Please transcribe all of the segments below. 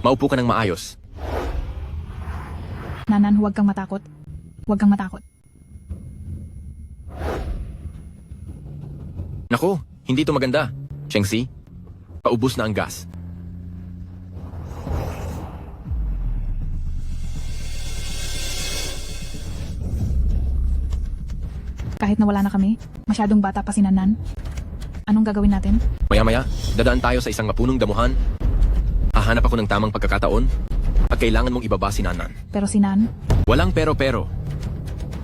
Maupo ka ng maayos. Nanan, huwag kang matakot. Huwag kang matakot. Naku, hindi ito maganda. Chengxi, paubos na ang gas. Kahit na wala na kami, masyadong bata pa si Nanan. Anong gagawin natin? Maya-maya, dadaan tayo sa isang mapunong damuhan. Hahanap ako ng tamang pagkakataon at kailangan mong ibaba si Nanan. Pero si Nan, Walang pero-pero.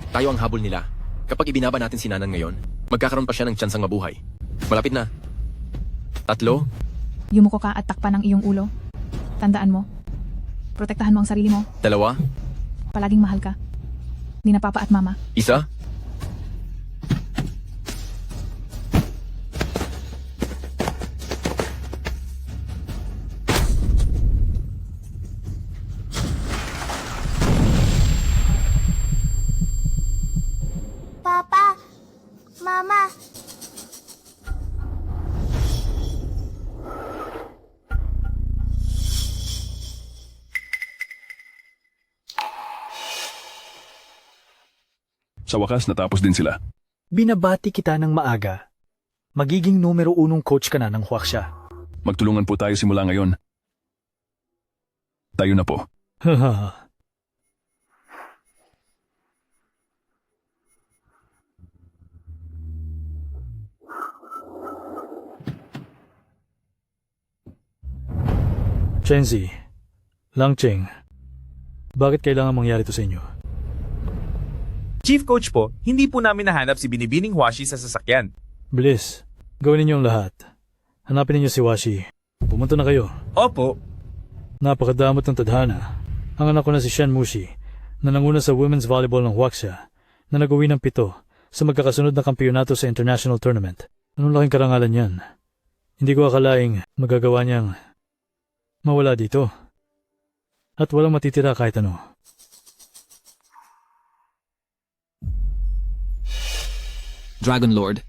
Tayo ang habol nila. Kapag ibinaba natin si Nanan ngayon, magkakaroon pa siya ng tsansang mabuhay. Malapit na. 3, yumuko ka at takpan ang iyong ulo. Tandaan mo, protektahan mo ang sarili mo. 2, Palaging mahal ka. Ni na papa at mama. 1. Papa! Mama! Sa wakas, natapos din sila. Binabati kita ng maaga. Magiging numero 1 coach ka na ng Huaxia. Magtulungan po tayo simula ngayon. Tayo na po. Haha. Chenzi, Langcheng, bakit kailangan mangyari to sa inyo? Chief Coach po, hindi po namin nahanap si Binibining Washi sa sasakyan. Bilis, gawin ninyo ang lahat. Hanapin ninyo si Washi. Pumunta na kayo. Opo, Napakadamot ng tadhana. Ang anak ko na si Shen Mushi, na nanguna sa women's volleyball ng Huaxia, na nag-uwi ng 7 sa magkakasunod na kampeonato sa international tournament. Anong laking karangalan yan? Hindi ko akalaing magagawa niyang mawala dito. At walang matitira kahit ano. Dragon Lord,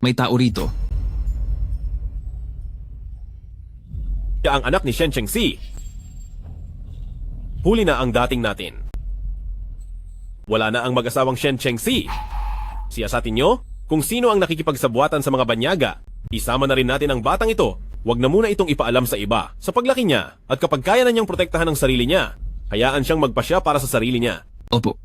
may tao rito. Siya ang anak ni Shen Chengxi. Huli na ang dating natin. Wala na ang mag-asawang Shen Chengxi. Siyasatin nyo kung sino ang nakikipagsabuatan sa mga banyaga. Isama na rin natin ang batang ito. Huwag na muna itong ipaalam sa iba sa paglaki niya at kapag kaya na niyang protektahan ang sarili niya, hayaan siyang magpasya para sa sarili niya. Opo.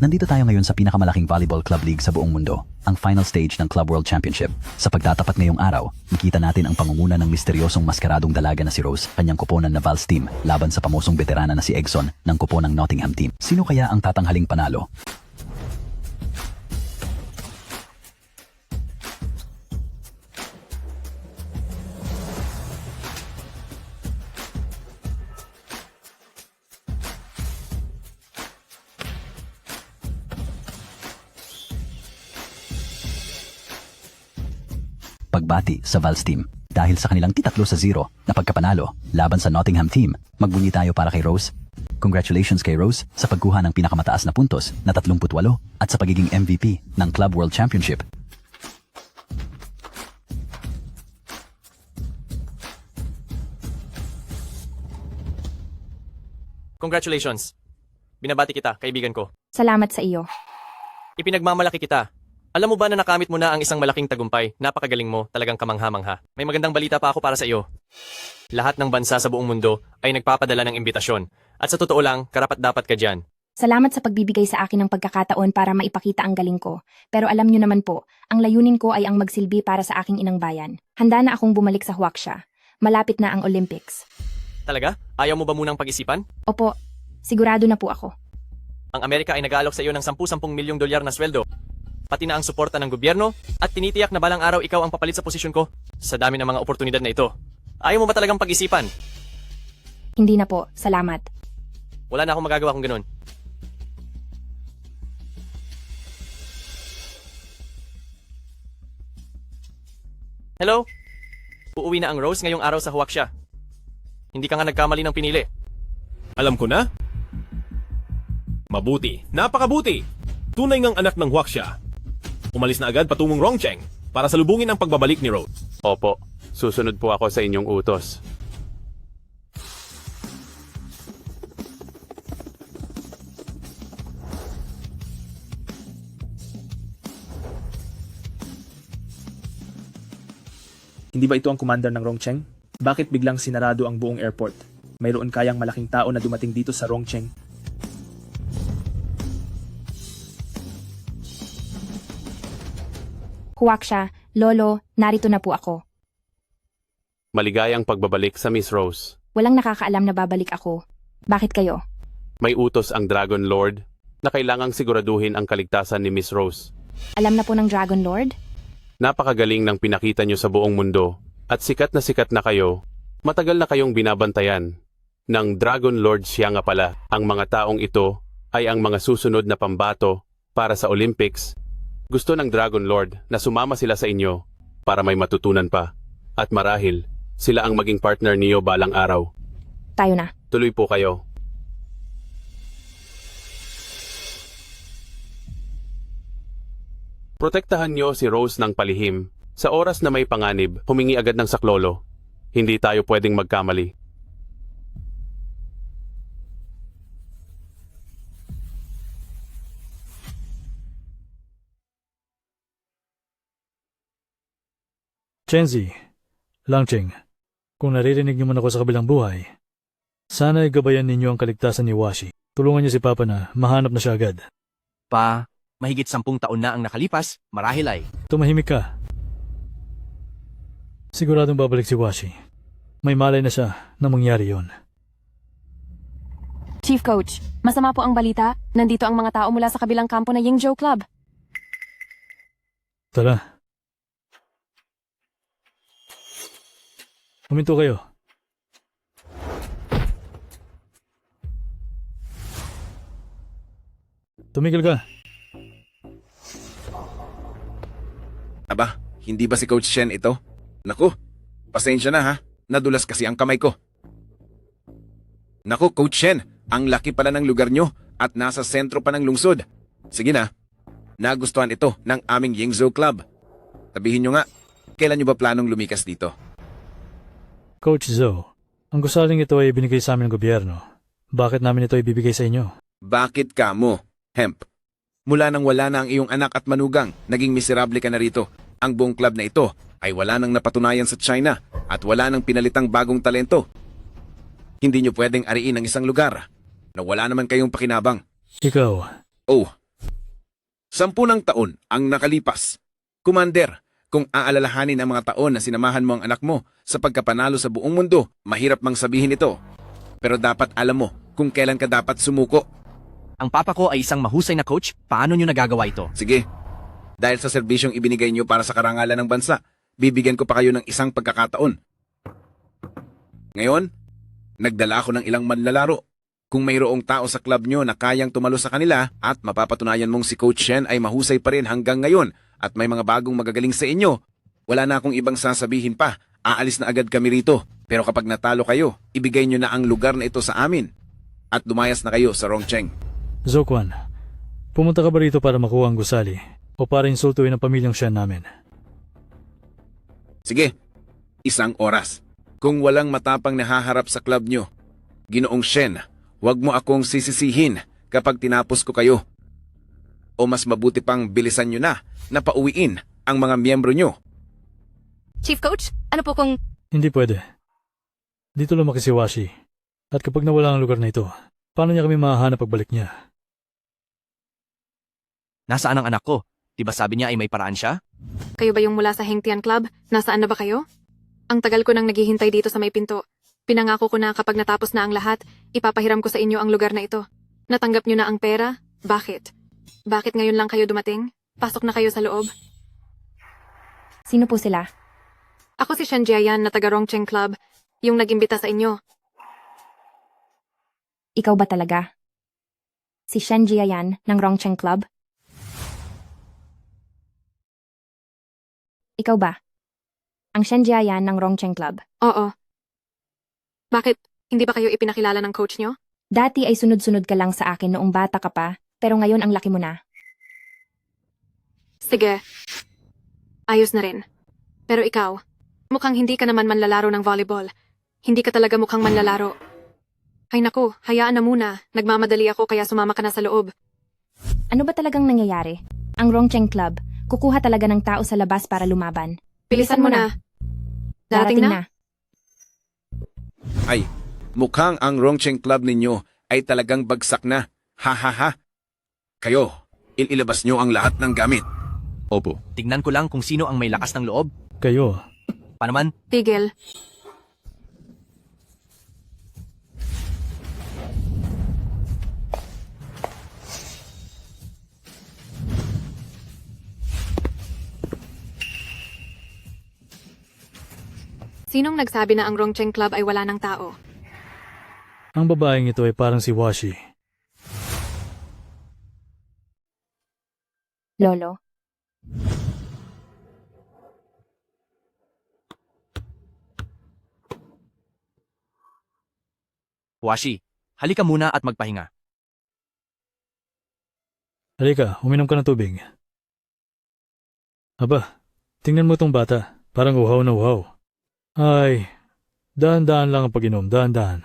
Nandito tayo ngayon sa pinakamalaking volleyball club league sa buong mundo, ang final stage ng Club World Championship. Sa pagtatapat ngayong araw, makita natin ang pangunguna ng misteryosong maskaradong dalaga na si Rose, kanyang kuponan na Vals team, laban sa pamosong veterana na si Egson ng kupo ng Nottingham team. Sino kaya ang tatanghaling panalo? Pagbati sa Vals team. Dahil sa kanilang 3-0 na pagkapanalo laban sa Nottingham team, magbunyi tayo para kay Rose. Congratulations kay Rose sa pagkuha ng pinakamataas na puntos na 38 at sa pagiging MVP ng Club World Championship. Congratulations. Binabati kita, kaibigan ko. Salamat sa iyo. Ipinagmamalaki kita. Alam mo ba na nakamit mo na ang isang malaking tagumpay? Napakagaling mo, talagang kamangha-mangha. May magandang balita pa ako para sa iyo. Lahat ng bansa sa buong mundo ay nagpapadala ng imbitasyon. At sa totoo lang, karapat-dapat ka dyan. Salamat sa pagbibigay sa akin ng pagkakataon para maipakita ang galing ko. Pero alam niyo naman po, ang layunin ko ay ang magsilbi para sa aking inang bayan. Handa na akong bumalik sa Huaxia. Malapit na ang Olympics. Talaga? Ayaw mo ba munang pag-isipan? Opo, sigurado na po ako. Ang Amerika ay nag-aalok sa iyo ng 10-10 milyong dolyar na sweldo. Pati na ang suporta ng gobyerno at tinitiyak na balang araw ikaw ang papalit sa posisyon ko sa dami ng mga oportunidad na ito. Ayaw mo ba talagang pag-isipan? Hindi na po, salamat. Wala na akong magagawa kung ganun. Hello? Uuwi na ang Rose ngayong araw sa Huaxia. Hindi ka nga nagkamali ng pinili. Alam ko na. Mabuti. Napakabuti. Tunay ngang anak ng Huaxia. Umalis na agad patungong Rongcheng para salubungin ang pagbabalik ni Rose. Opo, susunod po ako sa inyong utos. Hindi ba ito ang commander ng Rongcheng? Bakit biglang sinarado ang buong airport? Mayroon kayang malaking tao na dumating dito sa Rongcheng. Huwaksha, Lolo, narito na po ako. Maligayang pagbabalik sa Miss Rose. Walang nakakaalam na babalik ako. Bakit kayo? May utos ang Dragon Lord na kailangang siguraduhin ang kaligtasan ni Miss Rose. Alam na po ng Dragon Lord? Napakagaling ng pinakita nyo sa buong mundo at sikat na kayo. Matagal na kayong binabantayan ng Dragon Lord siya nga pala. Ang mga taong ito ay ang mga susunod na pambato para sa Olympics. Gusto ng Dragon Lord na sumama sila sa inyo para may matutunan pa. At marahil, sila ang maging partner niyo balang araw. Tayo na. Tuloy po kayo. Protektahan niyo si Rose ng palihim. Sa oras na may panganib, humingi agad ng saklolo. Hindi tayo pwedeng magkamali. Chenzi, Langcheng, kung naririnig niyo man ako sa kabilang buhay, sana ay gabayan ninyo ang kaligtasan ni Washi. Tulungan niyo si Papa na mahanap na siya agad. Pa, mahigit 10 taon na ang nakalipas, marahil ay. Tumahimik ka. Siguradong babalik si Washi. May malay na siya na mangyari yon. Chief Coach, masama po ang balita. Nandito ang mga tao mula sa kabilang kampo na Yingzhou Club. Tara. Huminto kayo. Tumigil ka. Aba, hindi ba si Coach Shen ito? Naku, pasensya na ha. Nadulas kasi ang kamay ko. Naku, Coach Shen, ang laki pala ng lugar nyo at nasa sentro pa ng lungsod. Sige na, nagustuhan ito ng aming Yingzhou Club. Sabihin nyo nga, kailan nyo ba planong lumikas dito? Coach Zhou, ang gusaling ito ay binigay sa amin ng gobyerno. Bakit namin ito ibibigay sa inyo? Bakit ka mo, Hemp? Mula nang wala na ang iyong anak at manugang, naging miserable ka na rito. Ang buong club na ito ay wala nang napatunayan sa China at wala nang pinalitang bagong talento. Hindi nyo pwedeng ariin ang isang lugar na wala naman kayong pakinabang. Ikaw. Oh, 10 taon ang nakalipas. Commander, kung aalalahanin ang mga taon na sinamahan mo ang anak mo sa pagkapanalo sa buong mundo, mahirap mang sabihin ito. Pero dapat alam mo kung kailan ka dapat sumuko. Ang papa ko ay isang mahusay na coach. Paano nyo nagagawa ito? Sige, dahil sa serbisyong ibinigay nyo para sa karangalan ng bansa, bibigyan ko pa kayo ng isang pagkakataon. Ngayon, nagdala ako ng ilang manlalaro. Kung mayroong tao sa club nyo na kayang tumalo sa kanila at mapapatunayan mong si Coach Shen ay mahusay pa rin hanggang ngayon at may mga bagong magagaling sa inyo, wala na akong ibang sasabihin pa. Aalis na agad kami rito. Pero kapag natalo kayo, ibigay nyo na ang lugar na ito sa amin. At lumayas na kayo sa Rongcheng. Zokwan, pumunta ka ba rito para makuha ang gusali o para insultuin ang pamilyang Shen namin? Sige, 1 oras. Kung walang matapang nahaharap sa club nyo, Ginoong Shen, huwag mo akong sisisihin kapag tinapos ko kayo. O mas mabuti pang bilisan nyo na pauwiin ang mga miyembro nyo. Chief Coach, ano po kung... Hindi pwede. Dito lumaki si Washi. At kapag nawala ang lugar na ito, paano niya kami mahahanap pagbalik niya? Nasaan ang anak ko? Diba sabi niya ay may paraan siya? Kayo ba yung mula sa Hengtian Club? Nasaan na ba kayo? Ang tagal ko nang naghihintay dito sa may pinto. Pinangako ko na kapag natapos na ang lahat, ipapahiram ko sa inyo ang lugar na ito. Natanggap nyo na ang pera? Bakit? Bakit ngayon lang kayo dumating? Pasok na kayo sa loob. Sino po sila? Ako si Shen Jiayan na taga Rongcheng Club, yung nag-imbita sa inyo. Ikaw ba talaga? Si Shen Jiayan ng Rongcheng Club? Ikaw ba? Ang Shen Jiayan ng Rongcheng Club. Oo. Bakit? Hindi ba kayo ipinakilala ng coach nyo? Dati ay sunod-sunod ka lang sa akin noong bata ka pa, pero ngayon ang laki mo na. Sige. Ayos na rin. Pero ikaw, mukhang hindi ka naman manlalaro ng volleyball. Hindi ka talaga mukhang manlalaro. Ay naku, hayaan na muna. Nagmamadali ako kaya sumama ka na sa loob. Ano ba talagang nangyayari? Ang Rongcheng Club, kukuha talaga ng tao sa labas para lumaban. Bilisan mo na. Darating na? Ay, mukhang ang Rongcheng Club ninyo ay talagang bagsak na. Ha ha ha. Kayo, ilabas nyo ang lahat ng gamit. Opo. Tignan ko lang kung sino ang may lakas ng loob. Kayo, Panaman, Tigil. Sinong nagsabi na ang Rongcheng Club ay wala ng tao? ang babaeng ito ay parang si Washi. Lolo, Washi, halika muna at magpahinga. Halika, uminom ka ng tubig. Aba, tingnan mo tong bata. Parang uhaw na uhaw. Ay, dahan-dahan lang ang pag-inom, dahan-dahan.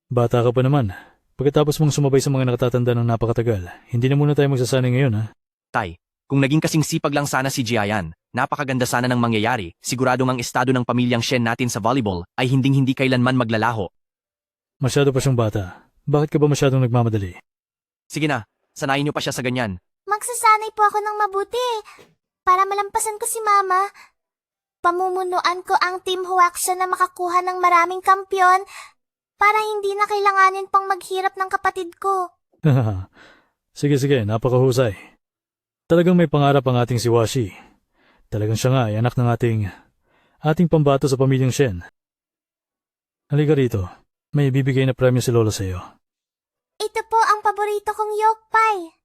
Bata ka pa naman. Pagkatapos mong sumabay sa mga nakatatanda ng napakatagal, hindi na muna tayo magsasanay ngayon, ha? Tay, kung naging kasing sipag lang sana si Jiayan, napakaganda sana ng mangyayari, siguradong ang estado ng pamilyang Shen natin sa volleyball ay hinding-hindi kailanman maglalaho. Masyado pa siyang bata. Bakit ka ba masyadong nagmamadali? Sige na, sanayin niyo pa siya sa ganyan. Magsasanay po ako ng mabuti para malampasan ko si Mama. Pamumunuan ko ang Team Huaxia na makakuha ng maraming kampyon para hindi na kailanganin pang maghirap ng kapatid ko. Sige, napakahusay. Talagang may pangarap ang ating si Washi. Talagang siya nga ay anak ng ating pambato sa pamilyang Shen. Halika rito. May ibibigay na premyo si Lola sa iyo. Ito po ang paborito kong yokpai.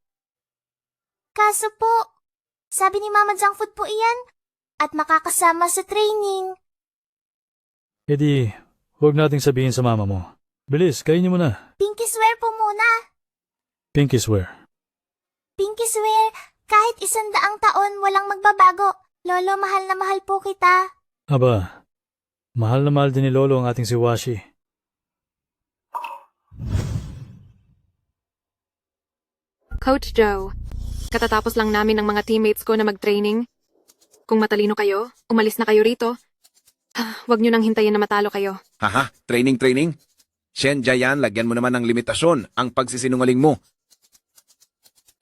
Kaso po, sabi ni Mama junk food po iyan at makakasama sa training. E di, huwag nating sabihin sa mama mo. Bilis, kainin mo na. Pinky swear po muna. Pinky swear. Pinky swear, kahit 100 taon walang magbabago. Lolo, mahal na mahal po kita. Aba, mahal na mahal din ni Lolo ang ating si Washi. Coach Joe, katatapos lang namin ng mga teammates ko na mag-training. Kung matalino kayo, umalis na kayo rito. Huwag nyo nang hintayin na matalo kayo. Haha, training. Shen Jiayan, lagyan mo naman ng limitasyon ang pagsisinungaling mo.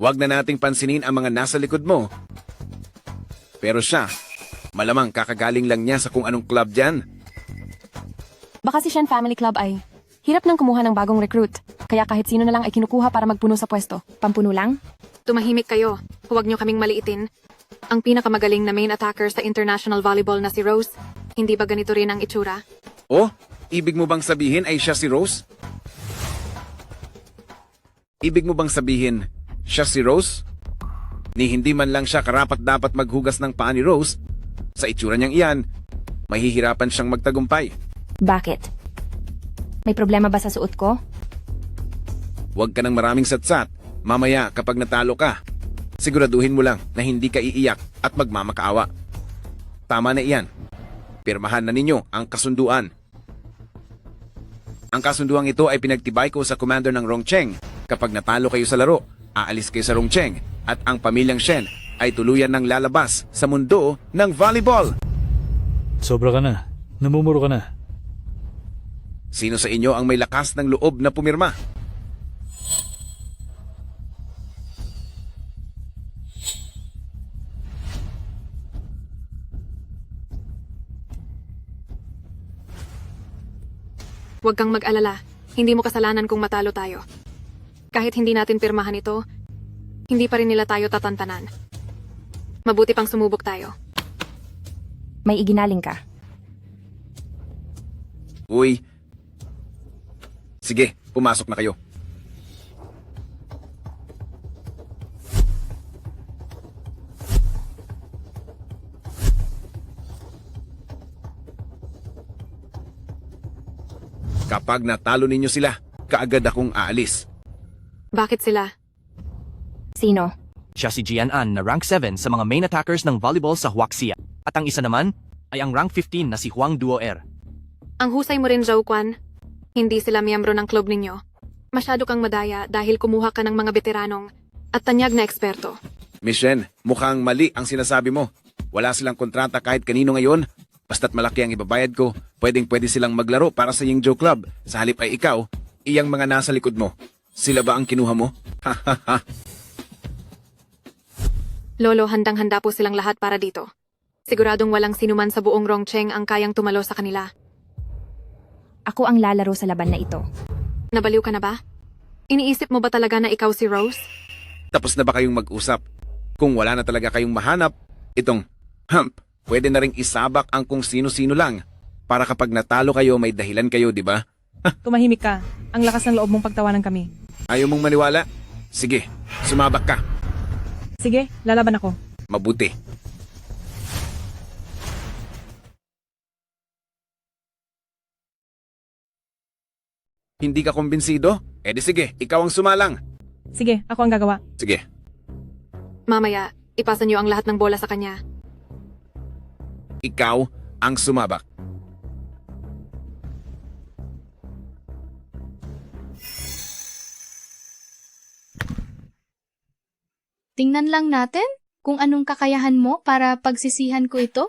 Huwag na nating pansinin ang mga nasa likod mo. Pero siya, malamang kakagaling lang niya sa kung anong club dyan. Baka si Shen Family Club ay hirap nang kumuha ng bagong recruit. Kaya kahit sino na lang ay kinukuha para magpuno sa pwesto. pampuno lang? Tumahimik kayo. Huwag nyo kaming maliitin. Ang pinakamagaling na main attacker sa international volleyball na si Rose, hindi ba ganito rin ang itsura? Oh, ibig mo bang sabihin ay siya si Rose? Ibig mo bang sabihin siya si Rose? Ni hindi man lang siya karapat-dapat maghugas ng paa ni Rose, sa itsura niyang iyan, mahihirapan siyang magtagumpay. Bakit? May problema ba sa suot ko? Huwag ka ng maraming satsat. Mamaya kapag natalo ka, siguraduhin mo lang na hindi ka iiyak at magmamakaawa. Tama na iyan. Pirmahan na ninyo ang kasunduan. Ang kasunduang ito ay pinagtibay ko sa commander ng Rongcheng. Kapag natalo kayo sa laro, aalis kayo sa Rongcheng at ang pamilyang Shen ay tuluyan ng lalabas sa mundo ng volleyball. Sobra ka na. Namumuro ka na. Sino sa inyo ang may lakas ng loob na pumirma? Huwag kang mag-alala. Hindi mo kasalanan kung matalo tayo. Kahit hindi natin pirmahan ito, hindi pa rin nila tayo tatantanan. Mabuti pang sumubok tayo. May iginaling ka. Uy. Sige, pumasok na kayo. Kapag natalo ninyo sila, kaagad akong aalis. Bakit sila? Sino? Siya si Jian An na rank 7 sa mga main attackers ng volleyball sa Huaxia. At ang isa naman ay ang rank 15 na si Huang Duoer. Ang husay mo rin, Zhou Quan. Hindi sila miyembro ng club ninyo. Masyado kang madaya dahil kumuha ka ng mga veteranong at tanyag na eksperto. Miss Shen, mukhang mali ang sinasabi mo. Wala silang kontrata kahit kanino ngayon. Basta't malaki ang ibabayad ko, pwedeng-pwede silang maglaro para sa Yingzhou Club. Sa halip ay ikaw, iyang mga nasa likod mo. Sila ba ang kinuha mo? Ha ha ha. Lolo, handang-handa po silang lahat para dito. Siguradong walang sinuman sa buong Rongcheng ang kayang tumalo sa kanila. Ako ang lalaro sa laban na ito. Nabaliw ka na ba? Iniisip mo ba talaga na ikaw si Rose? Tapos na ba kayong mag-usap? Kung wala na talaga kayong mahanap, itong pwede na ring isabak ang kung sino-sino lang. Para kapag natalo kayo, may dahilan kayo, di ba? Tumahimik ka. Ang lakas ng loob mong pagtawanan kami. Ayaw mong maniwala? Sige, sumabak ka. Sige, lalaban ako. Mabuti. Hindi ka kumbinsido? Eh di sige, ikaw ang sumalang. Sige, ako ang gagawa. Sige. Mamaya, ipasa niyo ang lahat ng bola sa kanya. Ikaw ang sumabak. Tingnan lang natin kung anong kakayahan mo para pagsisihan ko ito.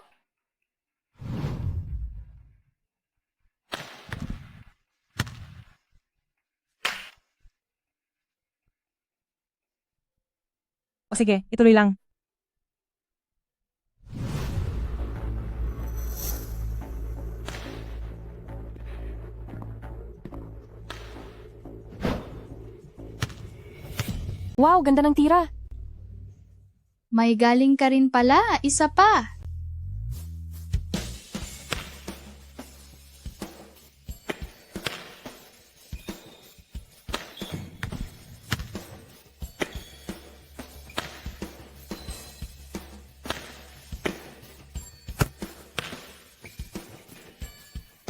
O sige, ituloy lang. Wow, ganda ng tira. May galing ka rin pala, isa pa.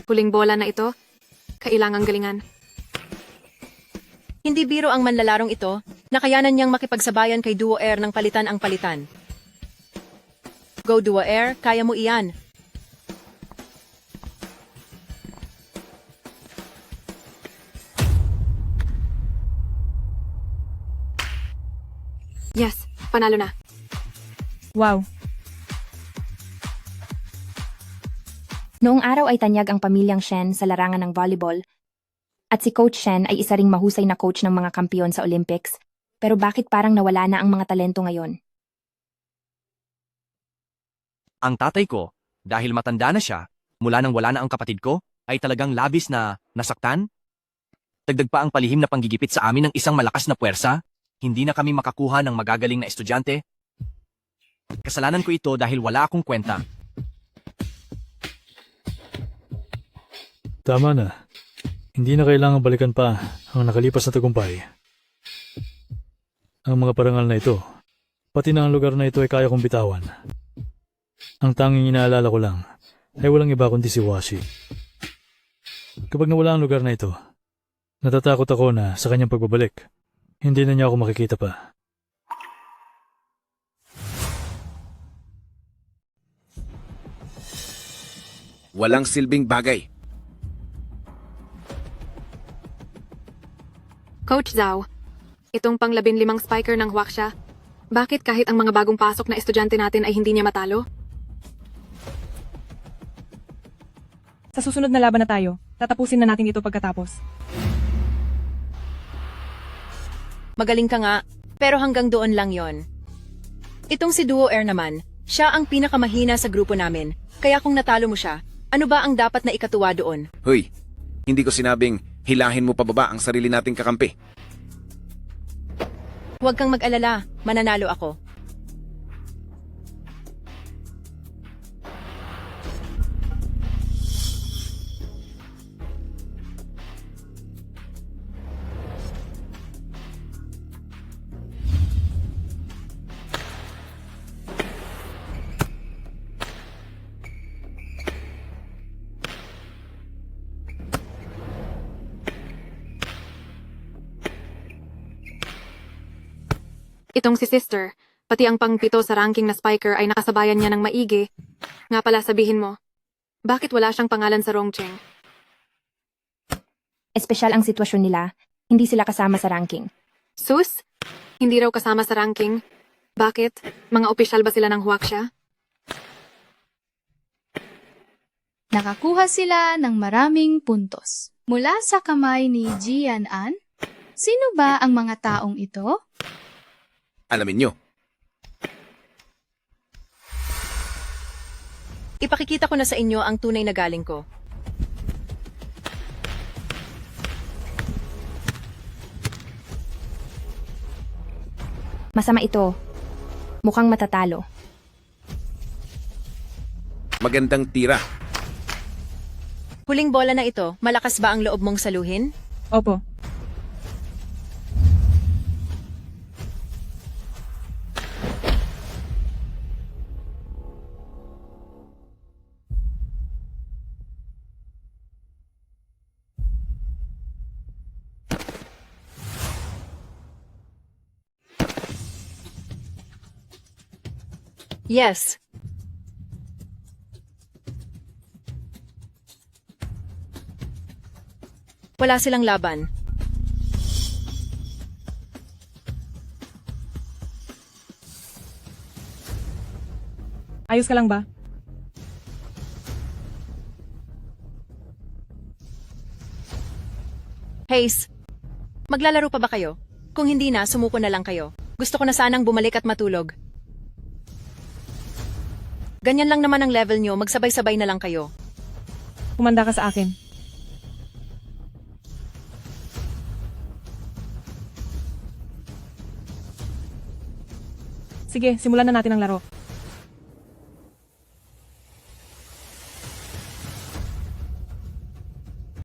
Huling bola na ito, kailangang galingan. Hindi biro ang manlalarong ito, nakayanan niyang makipagsabayan kay Duo Air ng palitan ang palitan. Go Duo Air, kaya mo iyan. Yes, panalo na. Wow. Noong araw ay tanyag ang pamilyang Shen sa larangan ng volleyball at si Coach Shen ay isa ring mahusay na coach ng mga kampiyon sa Olympics. Pero bakit parang nawala na ang mga talento ngayon? Ang tatay ko, dahil matanda na siya, mula nang wala na ang kapatid ko, ay talagang labis na nasaktan. Dagdag pa ang palihim na panggigipit sa amin ng isang malakas na puwersa, hindi na kami makakuha ng magagaling na estudyante. Kasalanan ko ito dahil wala akong kwenta. Tama na. Hindi na kailangang balikan pa ang nakalipas na tagumpay. Ang mga parangal na ito, pati na ang lugar na ito ay kaya kong bitawan. Ang tanging inaalala ko lang ay walang iba kundi si Washi. Kapag nawala ang lugar na ito, natatakot ako na sa kanyang pagbabalik, hindi na niya ako makikita pa. Walang silbing bagay. Coach Zhao, itong pang-15 spiker ng Huaxia, bakit kahit ang mga bagong pasok na estudyante natin ay hindi niya matalo? Sa susunod na laban na tayo, tatapusin na natin ito pagkatapos. Magaling ka nga, pero hanggang doon lang yon. Itong si Duo Air naman, siya ang pinakamahina sa grupo namin, kaya kung natalo mo siya, ano ba ang dapat na ikatuwa doon? Hoy, hindi ko sinabing hilahin mo pababa ang sarili nating kakampi. Huwag kang mag-alala, mananalo ako. Itong si sister, pati ang pangpito sa ranking na spiker ay nakasabayan niya ng maigi. Nga pala sabihin mo, bakit wala siyang pangalan sa Rongcheng? Espesyal ang sitwasyon nila, hindi sila kasama sa ranking. Sus? Hindi raw kasama sa ranking? Bakit? Mga opisyal ba sila ng Huaxia? Nakakuha sila ng maraming puntos. Mula sa kamay ni Jian An, sino ba ang mga taong ito? Alamin nyo. Ipakikita ko na sa inyo ang tunay na galing ko. Masama ito. Mukhang matatalo. Magandang tira. Huling bola na ito, malakas ba ang loob mong saluhin? Opo. Yes. Wala silang laban. Ayos ka lang ba? Hayes, maglalaro pa ba kayo? Kung hindi na, sumuko na lang kayo. Gusto ko na sanang bumalik at matulog. Ganyan lang naman ang level nyo, magsabay-sabay na lang kayo. Kumanda ka sa akin. Sige, simulan na natin ang laro.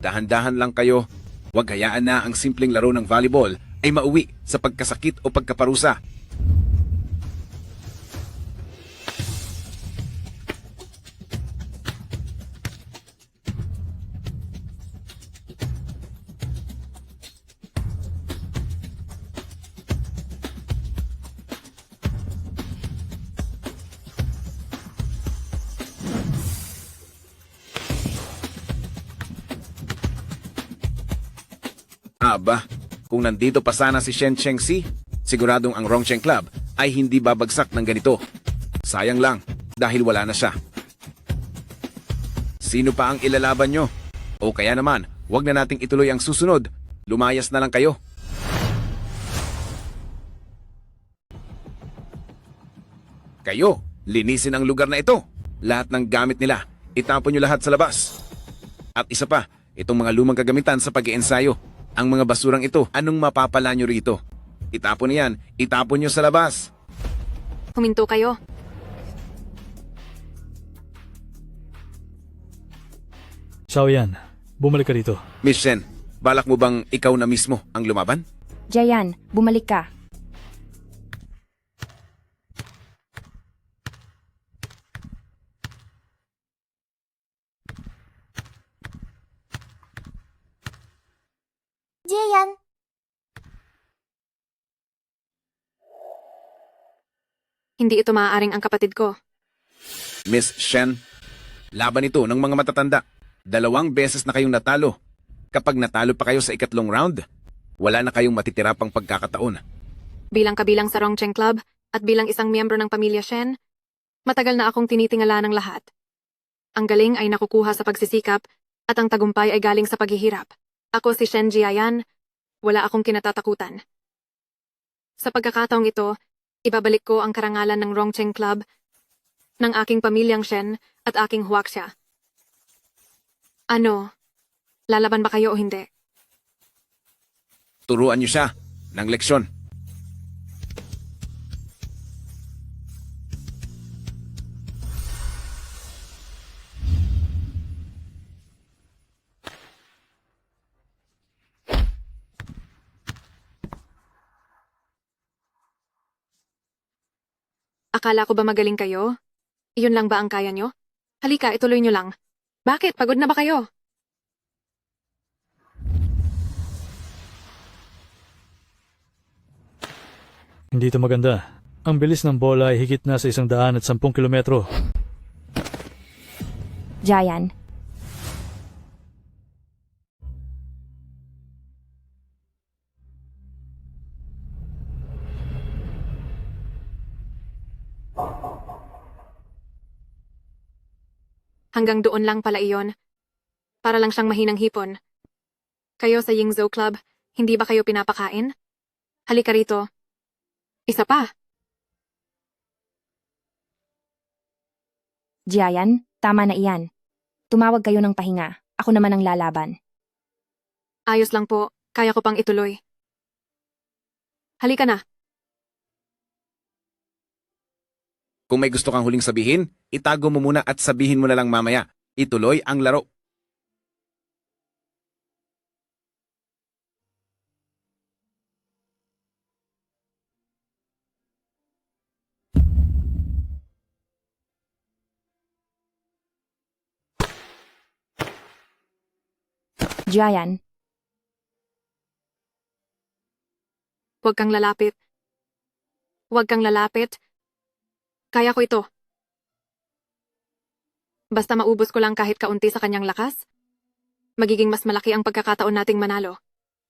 Dahan-dahan lang kayo. Huwag hayaan na ang simpleng laro ng volleyball ay mauwi sa pagkasakit o pagkaparusa. Aba, kung nandito pa sana si Shen Chengxi, siguradong ang Rongcheng Club ay hindi babagsak ng ganito. Sayang lang, dahil wala na siya. Sino pa ang ilalaban nyo? O kaya naman, wag na nating ituloy ang susunod. Lumayas na lang kayo. Kayo, linisin ang lugar na ito. Lahat ng gamit nila, itapon nyo lahat sa labas. At isa pa, itong mga lumang kagamitan sa pag-iensayo. Ang mga basurang ito, anong mapapala nyo rito? Itapon na yan, itapon nyo sa labas. Huminto kayo. Xiaoyan, bumalik ka dito. Miss Shen, balak mo bang ikaw na mismo ang lumaban? Jayan, bumalik ka. Jian, Hindi ito maaaring ang kapatid ko. Miss Shen, laban ito ng mga matatanda. 2 beses na kayong natalo. Kapag natalo pa kayo sa ikatlong round, wala na kayong matitira pang pagkakataon. Bilang kabilang sa Rongcheng Club at bilang isang miyembro ng pamilya Shen, matagal na akong tinitingala ng lahat. Ang galing ay nakukuha sa pagsisikap at ang tagumpay ay galing sa paghihirap. Ako si Shen Jiayan, wala akong kinatatakutan. Sa pagkakataong ito, ibabalik ko ang karangalan ng Rongcheng Club, ng aking pamilyang Shen at aking Huaxia. Ano? Lalaban ba kayo o hindi? Turuan niyo siya ng leksyon. Akala ko ba magaling kayo? Iyon lang ba ang kaya nyo? Halika, ituloy nyo lang. Bakit? Pagod na ba kayo? Hindi ito maganda. Ang bilis ng bola ay higit na sa 110 kilometro. Jayan, Hanggang doon lang pala iyon. Para lang siyang mahinang hipon. Kayo sa Yingzhou Club, hindi ba kayo pinapakain? Halika rito. Isa pa. Jayan, tama na iyan. Tumawag kayo ng pahinga. Ako naman ang lalaban. Ayos lang po. Kaya ko pang ituloy. Halika na. Kung may gusto kang huling sabihin, itago mo muna at sabihin mo na lang mamaya. Ituloy ang laro. Jayan, Huwag kang lalapit. Huwag kang lalapit. Kaya ko ito. Basta maubos ko lang kahit kaunti sa kanyang lakas, magiging mas malaki ang pagkakataon nating manalo.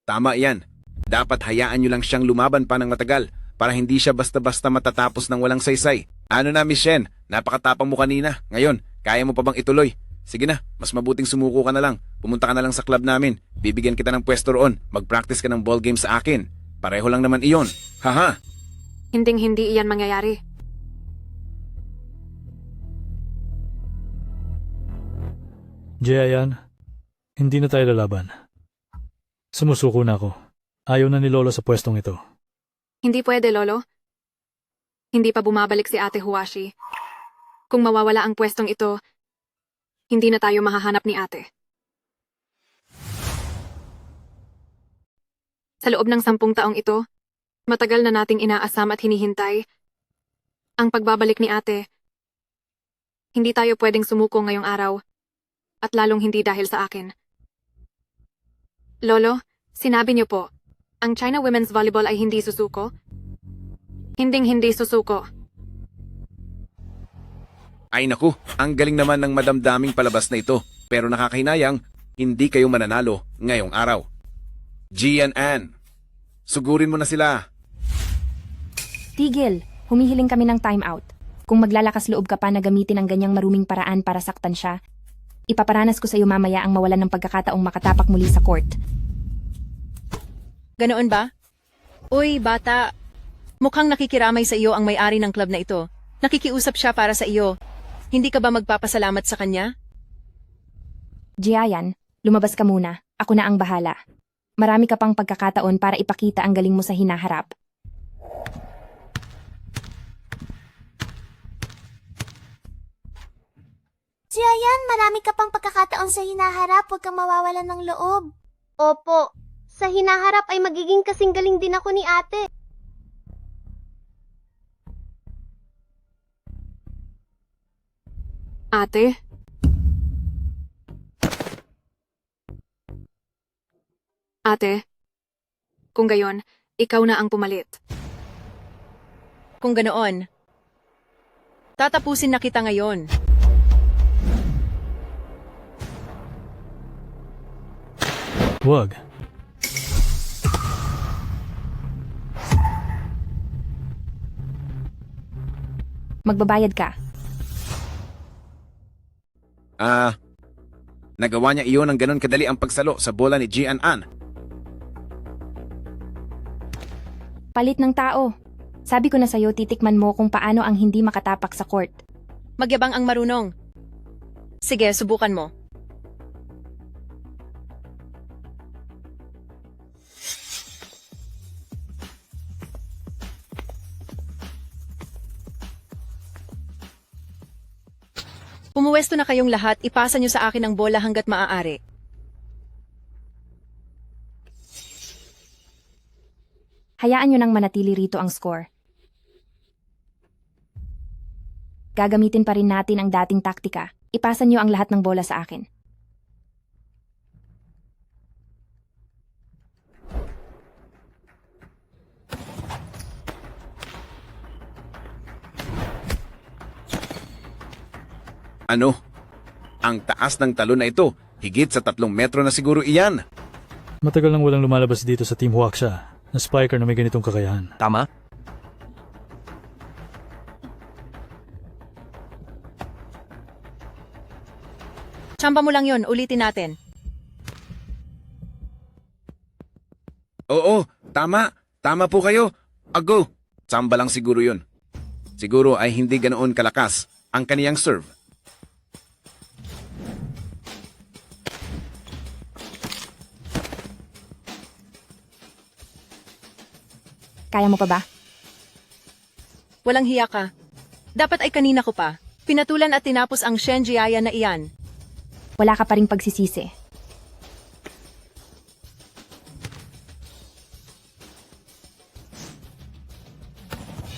Tama yan. Dapat hayaan nyo lang siyang lumaban pa ng matagal para hindi siya basta-basta matatapos ng walang saysay. Ano na, Miss Shen? Napakatapang mo kanina. Ngayon, kaya mo pa bang ituloy? Sige na, mas mabuting sumuko ka na lang. Pumunta ka na lang sa club namin. Bibigyan kita ng pwesto roon. Mag-practice ka ng ball game sa akin. Pareho lang naman iyon. Haha. Hinding-hindi iyan mangyayari. Jayan, hindi na tayo lalaban. Sumusuko na ako. Ayaw na ni Lolo sa pwestong ito. Hindi pwede, Lolo. Hindi pa bumabalik si Ate Huashi. Kung mawawala ang pwestong ito, hindi na tayo mahahanap ni Ate. Sa loob ng 10 taong ito, matagal na nating inaasam at hinihintay ang pagbabalik ni Ate. Hindi tayo pwedeng sumuko ngayong araw, at lalong hindi dahil sa akin. Lolo, sinabi niyo po, ang China Women's Volleyball ay hindi susuko? Hinding-hindi susuko. Ay naku, ang galing naman ng madamdaming palabas na ito. Pero nakakahinayang, hindi kayo mananalo ngayong araw. Gian Ann, sugurin mo na sila. tigil. Humihiling kami ng timeout. Kung maglalakas loob ka pa na gamitin ang ganyang maruming paraan para saktan siya, ipaparanas ko sa iyo mamaya ang mawalan ng pagkakataong makatapak muli sa court. Ganoon ba? Uy, bata. Mukhang nakikiramay sa iyo ang may-ari ng club na ito. Nakikiusap siya para sa iyo. Hindi ka ba magpapasalamat sa kanya? Jiayan, lumabas ka muna. Ako na ang bahala. Marami ka pang pagkakataon para ipakita ang galing mo sa hinaharap. Jiayan, marami ka pang pagkakataon sa hinaharap. Huwag kang mawawalan ng loob. Opo. Sa hinaharap ay magiging kasing galing din ako ni ate. Ate? Ate, kung gayon, ikaw na ang pumalit. Kung ganoon, tatapusin na kita ngayon. Huwag. Magbabayad ka. Nagawa niya iyon ng ganon kadali ang pagsalo sa bola ni Gian Ann. Palit ng tao. Sabi ko na sa'yo, titikman mo kung paano ang hindi makatapak sa court. Magyabang ang marunong. Sige, subukan mo. Pumuwesto na kayong lahat, ipasa nyo sa akin ang bola hanggat maaari. Hayaan nyo nang manatili rito ang score. Gagamitin pa rin natin ang dating taktika. Ipasa nyo ang lahat ng bola sa akin. Ano? Ang taas ng talon na ito, higit sa 3 metro na siguro iyan. Matagal nang walang lumalabas dito sa Team Huaxia na spiker na may ganitong kakayahan. Tama? Tsamba mo lang yon, ulitin natin. Oo, tama. Tama po kayo. Ago. Samba lang siguro yun. Siguro ay hindi ganoon kalakas ang kaniyang serve. Kaya mo pa ba? Walang hiya ka. Dapat ay kanina ko pa. Pinatulan at tinapos ang Shen Jiaya na iyan. Wala ka pa ring pagsisisi.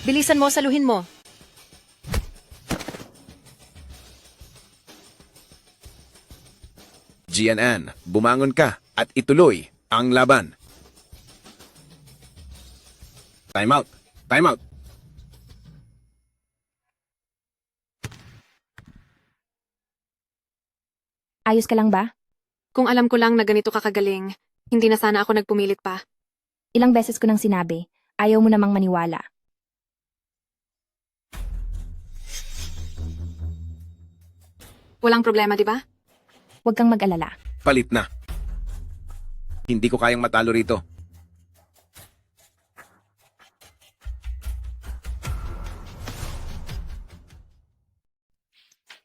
Bilisan mo, saluhin mo. GNN, bumangon ka at ituloy ang laban. Time out. Time out. Ayos ka lang ba? Kung alam ko lang na ganito kakagaling, hindi na sana ako nagpumilit pa. Ilang beses ko nang sinabi, ayaw mo namang maniwala. Walang problema, di ba? Huwag kang mag-alala. Palit na. Hindi ko kayang matalo rito.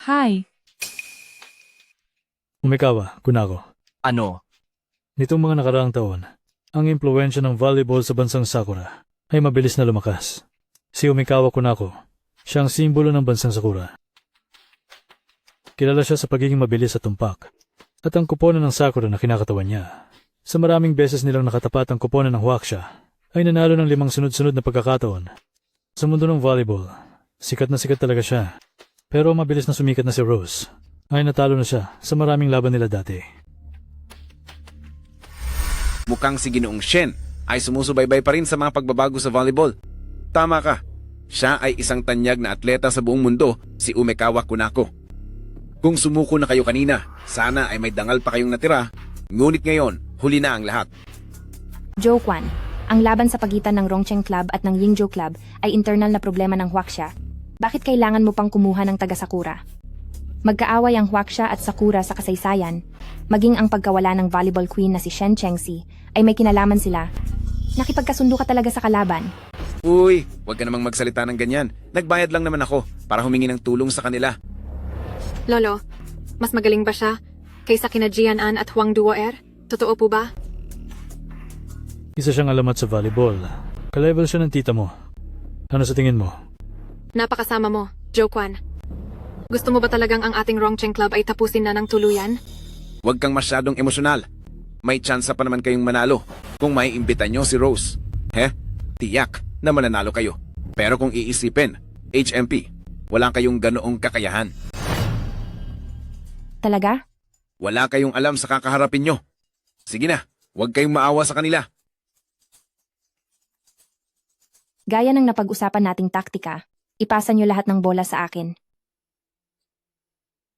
Hi. Umikawa, Kunako. Ano? Nitong mga nakaraang taon, ang impluensya ng volleyball sa bansang Sakura ay mabilis na lumakas. Si Umikawa Kunako, siyang simbolo ng bansang Sakura. Kilala siya sa pagiging mabilis at tumpak, at ang kuponan ng Sakura na kinakatawan niya. Sa maraming beses nilang nakatapat ang kuponan ng Huaxia, ay nanalo ng 5 sunod-sunod na pagkakataon. Sa mundo ng volleyball, sikat na sikat talaga siya. Pero mabilis na sumikat na si Rose, ay natalo na siya sa maraming laban nila dati. Mukhang si Ginoong Shen ay sumusubaybay pa rin sa mga pagbabago sa volleyball. Tama ka. Siya ay isang tanyag na atleta sa buong mundo, si Umekawa Kunako. Kung sumuko na kayo kanina, sana ay may dangal pa kayong natira. Ngunit ngayon, huli na ang lahat. Joe Kwan, ang laban sa pagitan ng Rongcheng Club at ng Yingzhou Club ay internal na problema ng Huaxia. Bakit kailangan mo pang kumuha ng taga Sakura? Magkaaway ang Huaxia at Sakura sa kasaysayan. Maging ang pagkawala ng volleyball queen na si Shen Chengxi ay may kinalaman sila. Nakipagkasundo ka talaga sa kalaban. Uy, huwag ka namang magsalita ng ganyan. Nagbayad lang naman ako para humingi ng tulong sa kanila. Lolo, mas magaling ba siya kaysa kina Jianan at Huang Duoer? Totoo po ba? Isa siyang alamat sa volleyball. Ka-level siya ng tita mo. Ano sa tingin mo? Napakasama mo, Joe Kwan. Gusto mo ba talagang ang ating Rongcheng Club ay tapusin na ng tuluyan? Huwag kang masyadong emosyonal. May tsansa pa naman kayong manalo kung may imbita nyo si Rose. Tiyak na mananalo kayo. Pero kung iisipin, HMP, wala kayong ganoong kakayahan. Talaga? Wala kayong alam sa kakaharapin nyo. Sige na, huwag kayong maawa sa kanila. Gaya ng napag-usapan nating taktika, ipasa niyo lahat ng bola sa akin.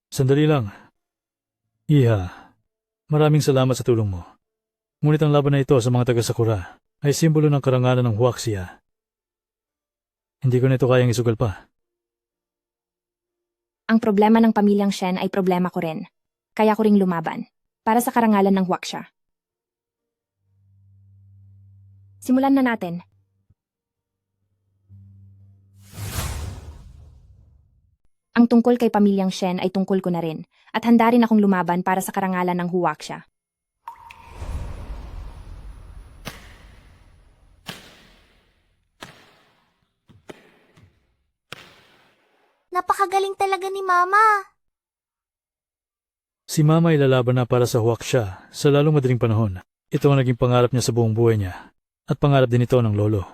Sandali lang. Iha, maraming salamat sa tulong mo. Ngunit ang laban na ito sa mga taga-Sakura ay simbolo ng karangalan ng Huaxia. Hindi ko na ito kayang isugal pa. Ang problema ng pamilyang Shen ay problema ko rin. Kaya ko ring lumaban. Para sa karangalan ng Huaxia. Simulan na natin. Ang tungkol kay pamilyang Shen ay tungkol ko na rin, at handa rin akong lumaban para sa karangalan ng Huaxia. Napakagaling talaga ni Mama. Si Mama ay lalaban na para sa Huaxia sa lalong madaling panahon. Ito ang naging pangarap niya sa buong buhay niya, at pangarap din ito ng lolo.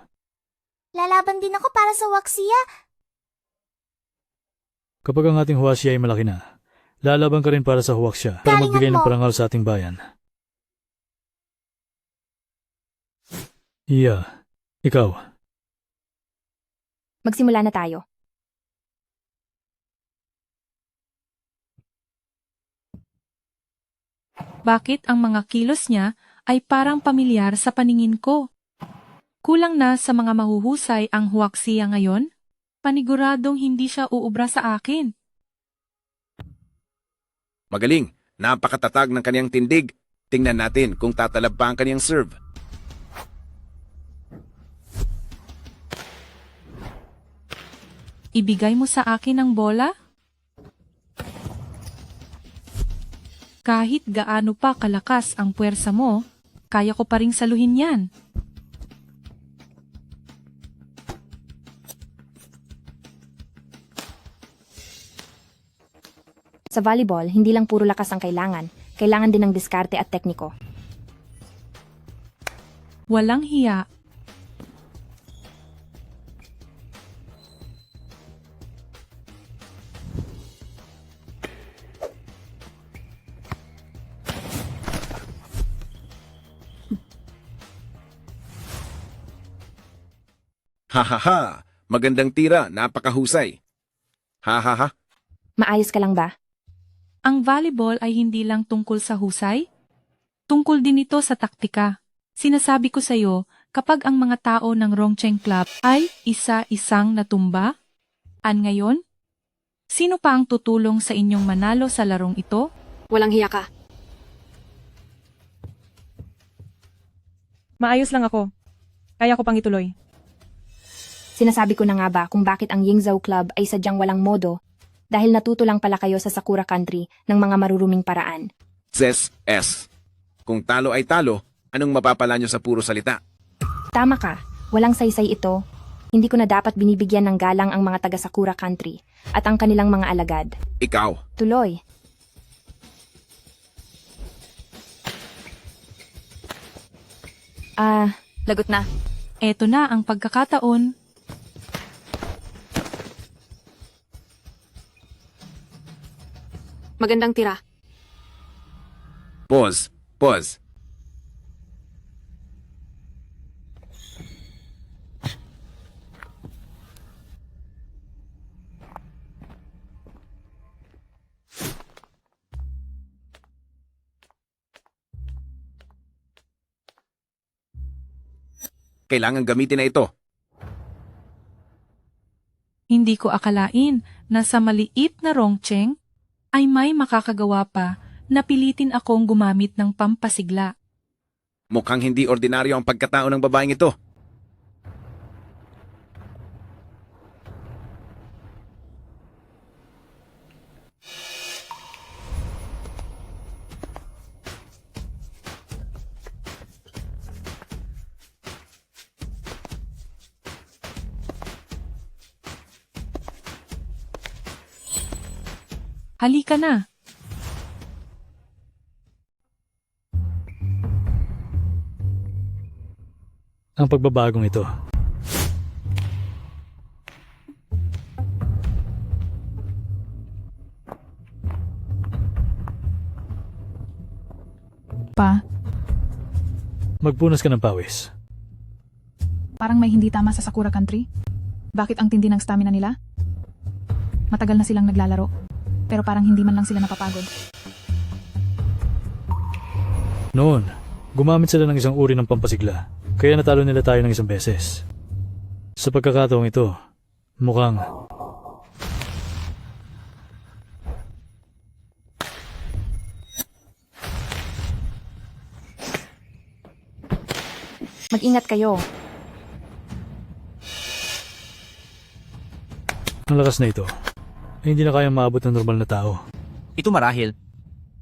Lalaban din ako para sa Huaxia. Kapag ang ating Huaxia ay malaki na, lalaban ka rin para sa Huaxia para magbigay ng parangal sa ating bayan. Iya, ikaw. Magsimula na tayo. Bakit ang mga kilos niya ay parang pamilyar sa paningin ko? Kulang na sa mga mahuhusay ang huwaksiya ngayon? Paniguradong hindi siya uubra sa akin. Magaling. Napakatatag ng kaniyang tindig. Tingnan natin kung tatalab pa ang kaniyang serve. Ibigay mo sa akin ang bola? Kahit gaano pa kalakas ang puwersa mo, kaya ko pa ring saluhin yan. Sa volleyball, hindi lang puro lakas ang kailangan. Kailangan din ng diskarte at tekniko. Walang hiya. Ha. Magandang tira. Napakahusay. Ha. Maayos ka lang ba? Ang volleyball ay hindi lang tungkol sa husay. Tungkol din ito sa taktika. Sinasabi ko sa iyo, kapag ang mga tao ng Rongcheng Club ay isa-isang natumba, ngayon, sino pa ang tutulong sa inyong manalo sa larong ito? Walang hiya ka. Maayos lang ako. Kaya ko pang ituloy. Sinasabi ko na nga ba kung bakit ang Yingzhou Club ay sadyang walang modo dahil natuto lang pala kayo sa Sakura Country ng mga maruruming paraan. Ses S. Kung talo ay talo, anong mapapala nyo sa puro salita? Tama ka, walang saysay ito. Hindi ko na dapat binibigyan ng galang ang mga taga Sakura Country at ang kanilang mga alagad. Ikaw. Tuloy. Lagot na. Eto na ang pagkakataon. Magandang tira. Pause. Kailangan gamitin na ito. Hindi ko akalain na sa maliit na Rongcheng ay may makakagawa pa na pilitin akong gumamit ng pampasigla. Mukhang hindi ordinaryo ang pagkatao ng babaeng ito. Halika na. Ang pagbabagong ito. Pa, Magpunas ka ng pawis. parang may hindi tama sa Sakura Country. Bakit ang tindi ng stamina nila? Matagal na silang naglalaro, pero parang hindi man lang sila napapagod. Noon, gumamit sila ng isang uri ng pampasigla, kaya natalo nila tayo ng isang beses. Sa pagkakataong ito, mukhang Mag-ingat kayo. ang lakas na ito ay hindi na kayang maabot ng normal na tao. Ito marahil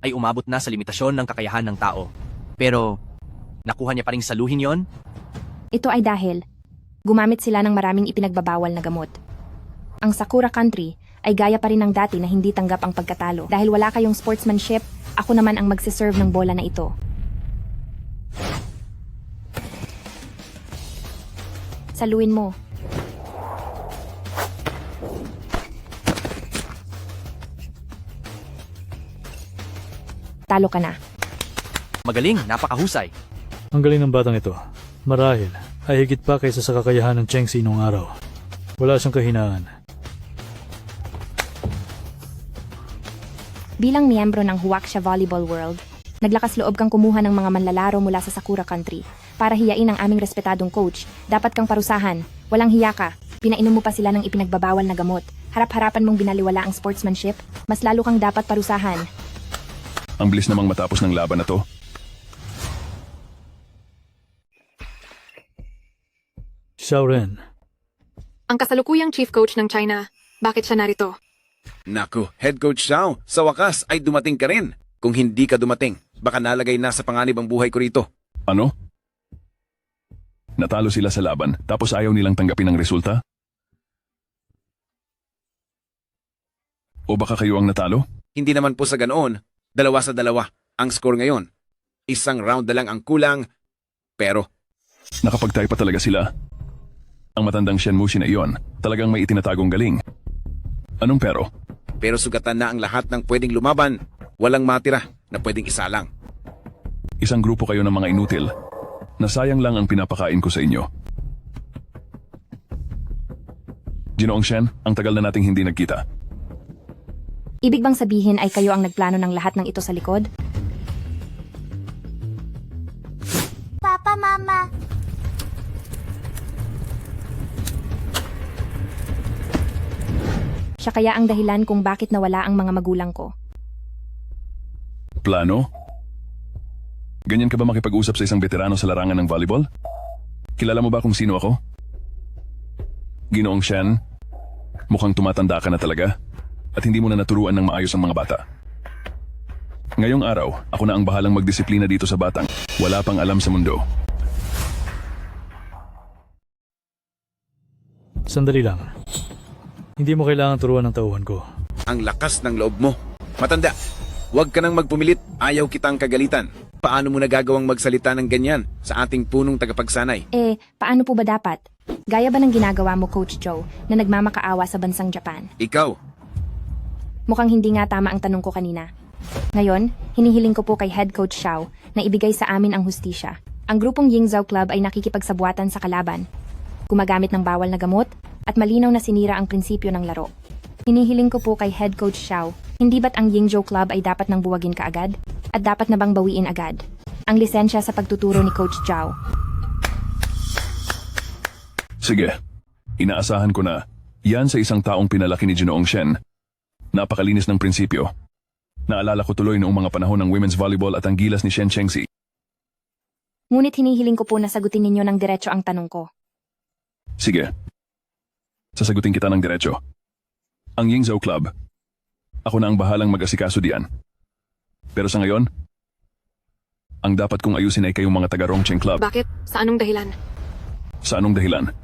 ay umabot na sa limitasyon ng kakayahan ng tao. Pero, nakuha niya pa ring saluhin yon? Ito ay dahil gumamit sila ng maraming ipinagbabawal na gamot. Ang Sakura Country ay gaya pa rin ng dati na hindi tanggap ang pagkatalo. Dahil wala kayong sportsmanship, ako naman ang magsiserve ng bola na ito. Saluin mo. Talo ka na. Magaling, napakahusay. Ang galing ng batang ito. Marahil ay higit pa kaysa sa kakayahan ng Chengxi noong araw. Wala siyang kahinaan. Bilang miyembro ng Huaxia Volleyball World, Naglakas loob kang kumuha ng mga manlalaro mula sa Sakura Country. Para hiyain ang aming respetadong coach, dapat kang parusahan. Walang hiya ka. Pinainom mo pa sila ng ipinagbabawal na gamot. Harap-harapan mong binaliwala ang sportsmanship. Mas lalo kang dapat parusahan. Ang bilis namang matapos ng laban na to. Xiaoren, Ang kasalukuyang chief coach ng China. Bakit siya narito? Naku, Head Coach Xiao, sa wakas ay dumating ka rin. Kung hindi ka dumating, baka nalagay na sa panganib ang buhay ko rito. Ano? Natalo sila sa laban, tapos ayaw nilang tanggapin ang resulta? O baka kayo ang natalo? Hindi naman po sa ganoon. 2-2 ang score ngayon. Isang round na lang ang kulang, pero Nakapagtay pa talaga sila. Ang matandang Shen Mushi na iyon, talagang may itinatagong galing. Anong pero? pero sugatan na ang lahat ng pwedeng lumaban. Walang matira na pwedeng isalang. Isang grupo kayo ng mga inutil. Nasayang lang ang pinapakain ko sa inyo. Ginoong Shen, ang tagal na nating hindi nagkita. Ibig bang sabihin ay kayo ang nagplano ng lahat ng ito sa likod? Papa, Mama. Siya kaya ang dahilan kung bakit nawala ang mga magulang ko. Plano? Ganyan ka ba makipag-usap sa isang veterano sa larangan ng volleyball? Kilala mo ba kung sino ako? Ginoong Shen, mukhang tumatanda ka na talaga at hindi mo na naturuan ng maayos ang mga bata. Ngayong araw, ako na ang bahalang magdisiplina dito sa batang wala pang alam sa mundo. Sandali lang. Hindi mo kailangan turuan ng tauhan ko. Ang lakas ng loob mo. Matanda, huwag ka nang magpumilit. Ayaw kitang kagalitan. Paano mo nagagawang magsalita ng ganyan sa ating punong tagapagsanay? Paano po ba dapat? Gaya ba ng ginagawa mo, Coach Joe, na nagmamakaawa sa bansang Japan? Ikaw, Mukhang hindi nga tama ang tanong ko kanina. Ngayon, hinihiling ko po kay Head Coach Xiao na ibigay sa amin ang hustisya. Ang grupong Yingzhou Club ay nakikipagsabuatan sa kalaban, gumagamit ng bawal na gamot, at malinaw na sinira ang prinsipyo ng laro. Hinihiling ko po kay Head Coach Xiao, hindi ba't ang Yingzhou Club ay dapat nang buwagin kaagad? At dapat na bang bawiin agad? Ang lisensya sa pagtuturo ni Coach Zhao. Sige, inaasahan ko na yan sa isang taong pinalaki ni Ginoong Shen. Napakalinis ng prinsipyo. Naalala ko tuloy noong mga panahon ng women's volleyball at ang gilas ni Shen Chengxi. Ngunit hinihiling ko po na sagutin ninyo ng diretso ang tanong ko. Sige, sasagutin kita ng diretso. Ang Yingzhou Club, ako na ang bahalang mag-asikaso diyan. Pero sa ngayon, ang dapat kong ayusin ay kayong mga taga-Rongcheng Club. Bakit? Sa anong dahilan? Sa anong dahilan?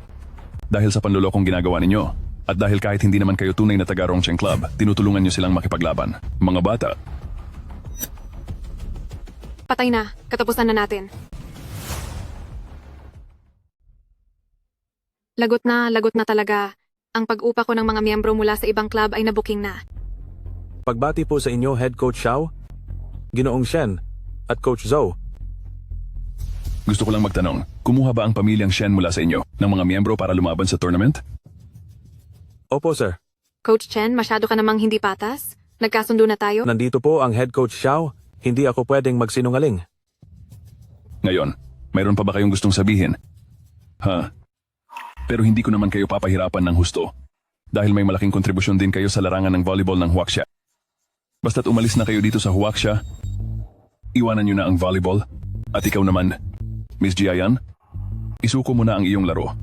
Dahil sa panlolokong ginagawa ninyo. At dahil kahit hindi naman kayo tunay na taga-Rongcheng Club, tinutulungan nyo silang makipaglaban. Mga bata. Patay na. Katapusan na natin. Lagot na talaga. Ang pag-upa ko ng mga miyembro mula sa ibang club ay nabuking na. Pagbati po sa inyo, Head Coach Xiao, Ginoong Shen, at Coach Zhou. Gusto ko lang magtanong, kumuha ba ang pamilyang Shen mula sa inyo ng mga miyembro para lumaban sa tournament? Opo, sir. Coach Chen, masyado ka namang hindi patas? Nagkasundo na tayo? Nandito po ang Head Coach Xiao. Hindi ako pwedeng magsinungaling. Ngayon, mayroon pa ba kayong gustong sabihin? Ha? Pero hindi ko naman kayo papahirapan ng husto. Dahil may malaking kontribusyon din kayo sa larangan ng volleyball ng Huaxia. Basta't umalis na kayo dito sa Huaxia, iwanan nyo na ang volleyball. At ikaw naman, Miss Jiayan, isuko mo na ang iyong laro.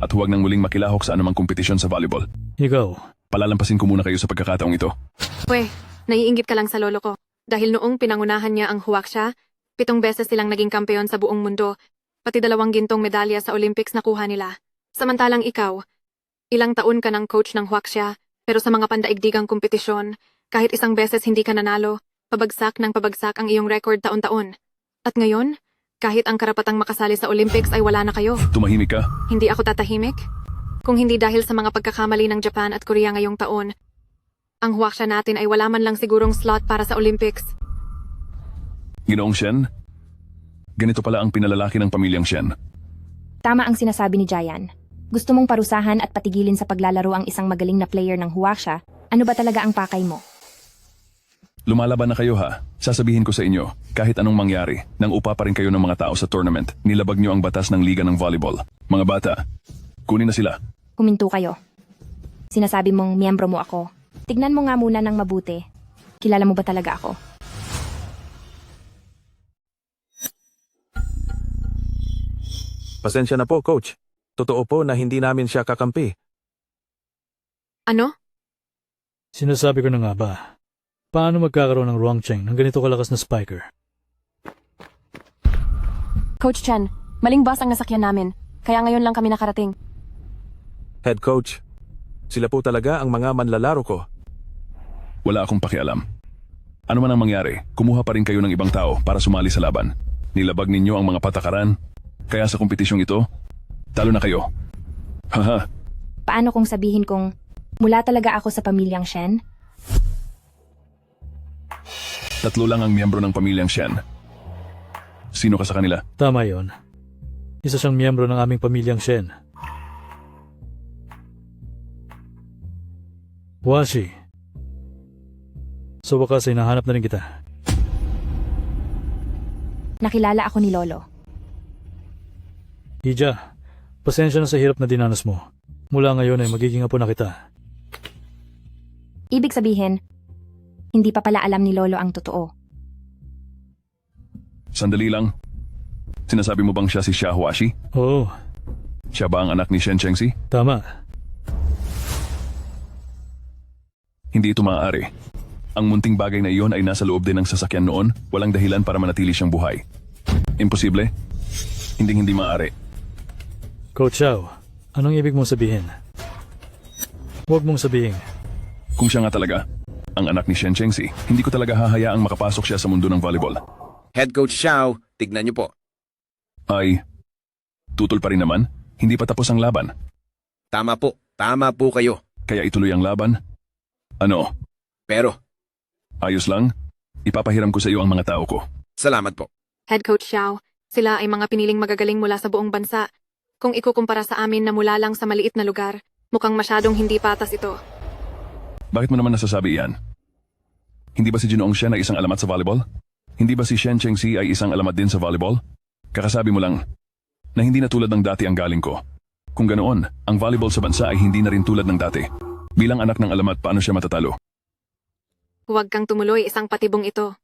At huwag nang muling makilahok sa anumang kompetisyon sa volleyball. Ikaw. Palalampasin ko muna kayo sa pagkakataong ito. Naiinggit ka lang sa lolo ko. Dahil noong pinangunahan niya ang Huaxia, 7 beses silang naging kampeon sa buong mundo. Pati 2 gintong medalya sa Olympics nakuha nila. Samantalang ikaw, ilang taon ka ng coach ng Huaxia, pero sa mga pandaigdigang kompetisyon, kahit 1 beses hindi ka nanalo, pabagsak ang iyong record taon-taon. At ngayon, kahit ang karapatang makasali sa Olympics ay wala na kayo. Tumahimik ka? Hindi ako tatahimik. Kung hindi dahil sa mga pagkakamali ng Japan at Korea ngayong taon, ang Huaxia natin ay wala man lang sigurong slot para sa Olympics. Ginoong Shen, ganito pala ang pinalalaki ng pamilyang Shen. Tama ang sinasabi ni Jiayan. Gusto mong parusahan at patigilin sa paglalaro ang isang magaling na player ng Huaxia, ano ba talaga ang pakay mo? Lumalaban na kayo ha. Sasabihin ko sa inyo, kahit anong mangyari, nang upa pa rin kayo ng mga tao sa tournament, nilabag nyo ang batas ng Liga ng Volleyball. Mga bata, kunin na sila. Huminto kayo. Sinasabi mong miyembro mo ako. Tignan mo nga muna ng mabuti. Kilala mo ba talaga ako? Pasensya na po, Coach. Totoo po na hindi namin siya kakampi. Ano? Sinasabi ko na nga ba, paano magkakaroon ng Rongcheng ng ganito kalakas na spiker? Coach Chen, maling bus ang nasakyan namin. Kaya ngayon lang kami nakarating. Head Coach, sila po talaga ang mga manlalaro ko. Wala akong pakialam. Ano man ang mangyari, kumuha pa rin kayo ng ibang tao para sumali sa laban. Nilabag ninyo ang mga patakaran, kaya sa kompetisyong ito, talo na kayo. Haha. Paano kung sabihin kong mula talaga ako sa pamilyang Shen? 3 lang ang miyembro ng pamilyang Shen. Sino ka sa kanila? Tama yon. Isa siyang miyembro ng aming pamilyang Shen. Washi. Sa wakas ay nahanap na rin kita. Nakilala ako ni Lolo. Ija, pasensya na sa hirap na dinanas mo. Mula ngayon ay magiging apo na kita. Ibig sabihin, hindi pa pala alam ni Lolo ang totoo. Sandali lang. Sinasabi mo bang siya si Xia Huashi? Oo. Siya ba ang anak ni Shen Chengxi? Tama. Hindi ito maaari. Ang munting bagay na iyon ay nasa loob din ng sasakyan noon, walang dahilan para manatili siyang buhay. Imposible? Hindi maaari. Coach Xiao, anong ibig mong sabihin? Huwag mong sabihin. Kung siya nga talaga, ang anak ni Shen Chengxi, hindi ko talaga hahayaang makapasok siya sa mundo ng volleyball. Head Coach Xiao, tignan niyo po. Ay, tutol pa rin naman, hindi pa tapos ang laban. Tama po kayo. Kaya ituloy ang laban? Ano? Pero, ayos lang, ipapahiram ko sa iyo ang mga tao ko. salamat po. Head Coach Xiao, sila ay mga piniling magagaling mula sa buong bansa. Kung ikukumpara sa amin na mula lang sa maliit na lugar, mukhang masyadong hindi patas ito. Bakit mo naman nasasabi iyan? Hindi ba si Jinoong Shen ay isang alamat sa volleyball? Hindi ba si Shen Chengxi ay isang alamat din sa volleyball? Kakasabi mo lang na hindi na tulad ng dati ang galing ko. Kung ganoon, ang volleyball sa bansa ay hindi na rin tulad ng dati. Bilang anak ng alamat, paano siya matatalo? Huwag kang tumuloy, isang patibong ito.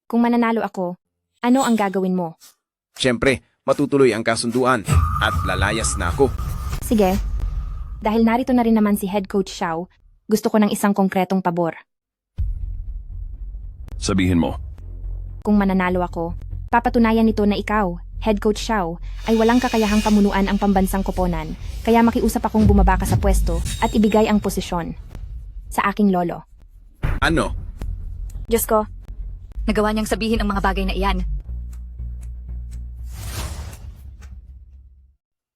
Kung mananalo ako, ano ang gagawin mo? Siyempre, matutuloy ang kasunduan at lalayas na ako. Sige. Dahil narito na rin naman si Head Coach Xiao, gusto ko ng isang konkretong pabor. Sabihin mo. Kung mananalo ako, papatunayan nito na ikaw, Head Coach Xiao, ay walang kakayahang pamunuan ang pambansang koponan, kaya makiusap akong bumaba ka sa pwesto at ibigay ang posisyon sa aking lolo. Ano? Diyos ko, nagawa niyang sabihin ang mga bagay na iyan.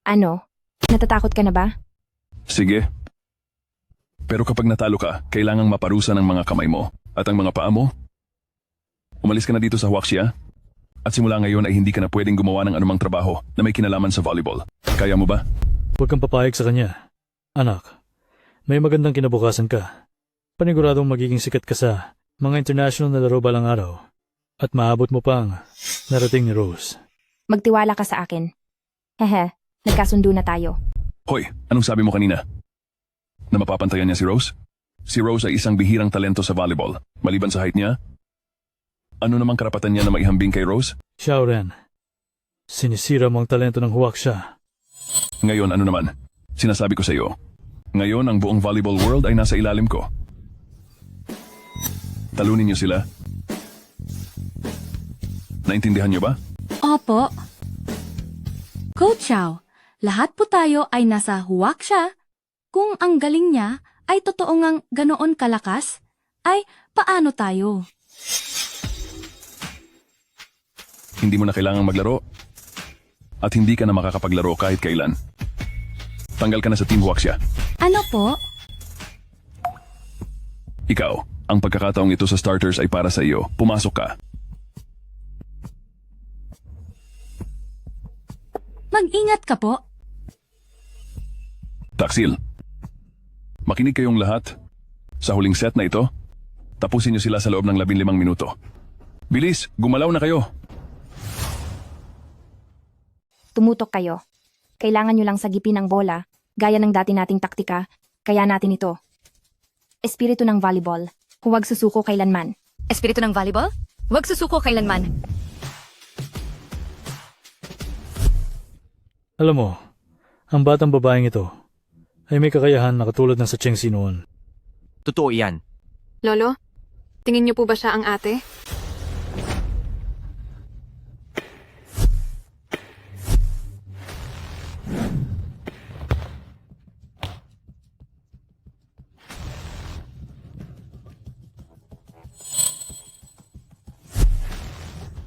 Ano? Natatakot ka na ba? Sige. Pero kapag natalo ka, kailangang maparusa ng mga kamay mo at ang mga paa mo. Umalis ka na dito sa Huaxia at simula ngayon ay hindi ka na pwedeng gumawa ng anumang trabaho na may kinalaman sa volleyball. Kaya mo ba? Huwag kang papayag sa kanya. Anak, may magandang kinabukasan ka. Paniguradong magiging sikat ka sa mga international na laro balang araw at maabot mo pang narating ni Rose. Magtiwala ka sa akin. Hehe, nagkasundo na tayo. Hoy, anong sabi mo kanina? Na mapapantayan niya si Rose? Si Rose ay isang bihirang talento sa volleyball. Maliban sa height niya, ano namang karapatan niya na maihambing kay Rose? Xiaoren, sinisira mo ang talento ng Huaxia. Ngayon ano naman? Sinasabi ko sa iyo. Ngayon ang buong volleyball world ay nasa ilalim ko. Talunin niyo sila. Naintindihan niyo ba? Opo. Coach Xiao, lahat po tayo ay nasa Huaxia. Kung ang galing niya ay totoo ngang ganoon kalakas, ay paano tayo? Hindi mo na kailangang maglaro. At hindi ka na makakapaglaro kahit kailan. Tanggal ka na sa Team Huaxia. Ano po? Ikaw, ang pagkakataong ito sa starters ay para sa iyo. Pumasok ka. Mag-ingat ka po. Taksil. Makinig kayong lahat. Sa huling set na ito, Tapusin niyo sila sa loob ng 15 minuto. Bilis, gumalaw na kayo. Tumutok kayo. Kailangan nyo lang sagipin ang bola, gaya ng dati nating taktika, kaya natin ito. Espiritu ng volleyball. Huwag susuko kailanman. Espiritu ng volleyball? Huwag susuko kailanman. Alam mo, ang batang babaeng ito ay may kakayahan na katulad ng sa Chengxi noon. Totoo yan. Lolo, tingin niyo po ba siya ang ate?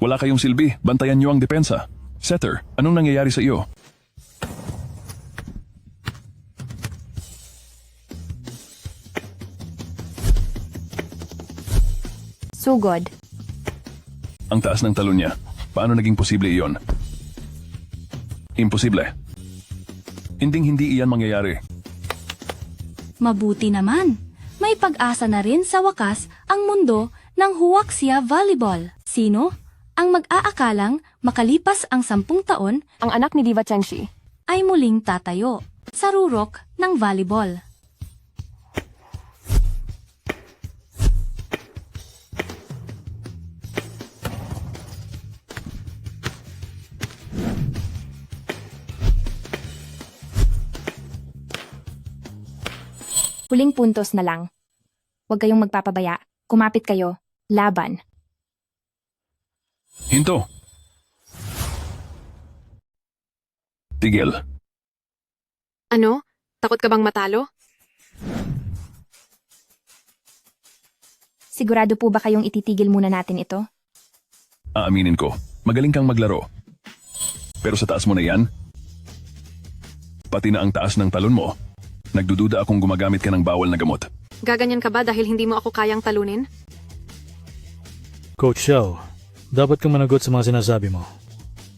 Wala kayong silbi, bantayan niyo ang depensa. Setter, anong nangyayari sa iyo? Sugod. Ang taas ng talon niya. Paano naging posible iyon? Imposible. Hindi iyan mangyayari. Mabuti naman. May pag-asa na rin sa wakas ang mundo ng Huaxia Volleyball. Sino ang mag-aakalang makalipas ang 10 taon, Ang anak ni Diva Chengxi. ay muling tatayo sa rurok ng volleyball. Huling puntos na lang. Huwag kayong magpapabaya. Kumapit kayo. Laban. Hinto. Tigil. Ano? Takot ka bang matalo? Sigurado po ba kayong ititigil muna natin ito? Aaminin ko, magaling kang maglaro. Pero sa taas mo na yan, pati na ang taas ng talon mo, nagdududa akong gumagamit ka ng bawal na gamot. Gaganyan ka ba dahil hindi mo ako kayang talunin? Coach Xiao, dapat kang managot sa mga sinasabi mo.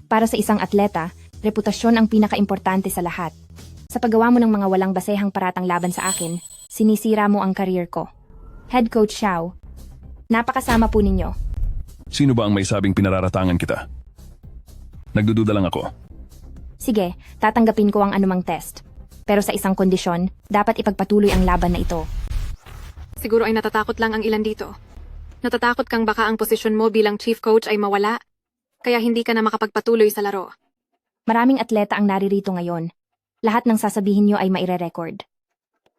Para sa isang atleta, reputasyon ang pinakaimportante sa lahat. Sa paggawa mo ng mga walang basehang paratang laban sa akin, sinisira mo ang career ko. Head Coach Xiao, napakasama po ninyo. Sino ba ang may sabing pinararatangan kita? Nagdududa lang ako. Sige, tatanggapin ko ang anumang test. Pero sa isang kondisyon, dapat ipagpatuloy ang laban na ito. Siguro ay natatakot lang ang ilan dito. Natatakot kang baka ang posisyon mo bilang chief coach ay mawala, kaya hindi ka na makapagpatuloy sa laro. Maraming atleta ang naririto ngayon. Lahat ng sasabihin nyo ay maire-record.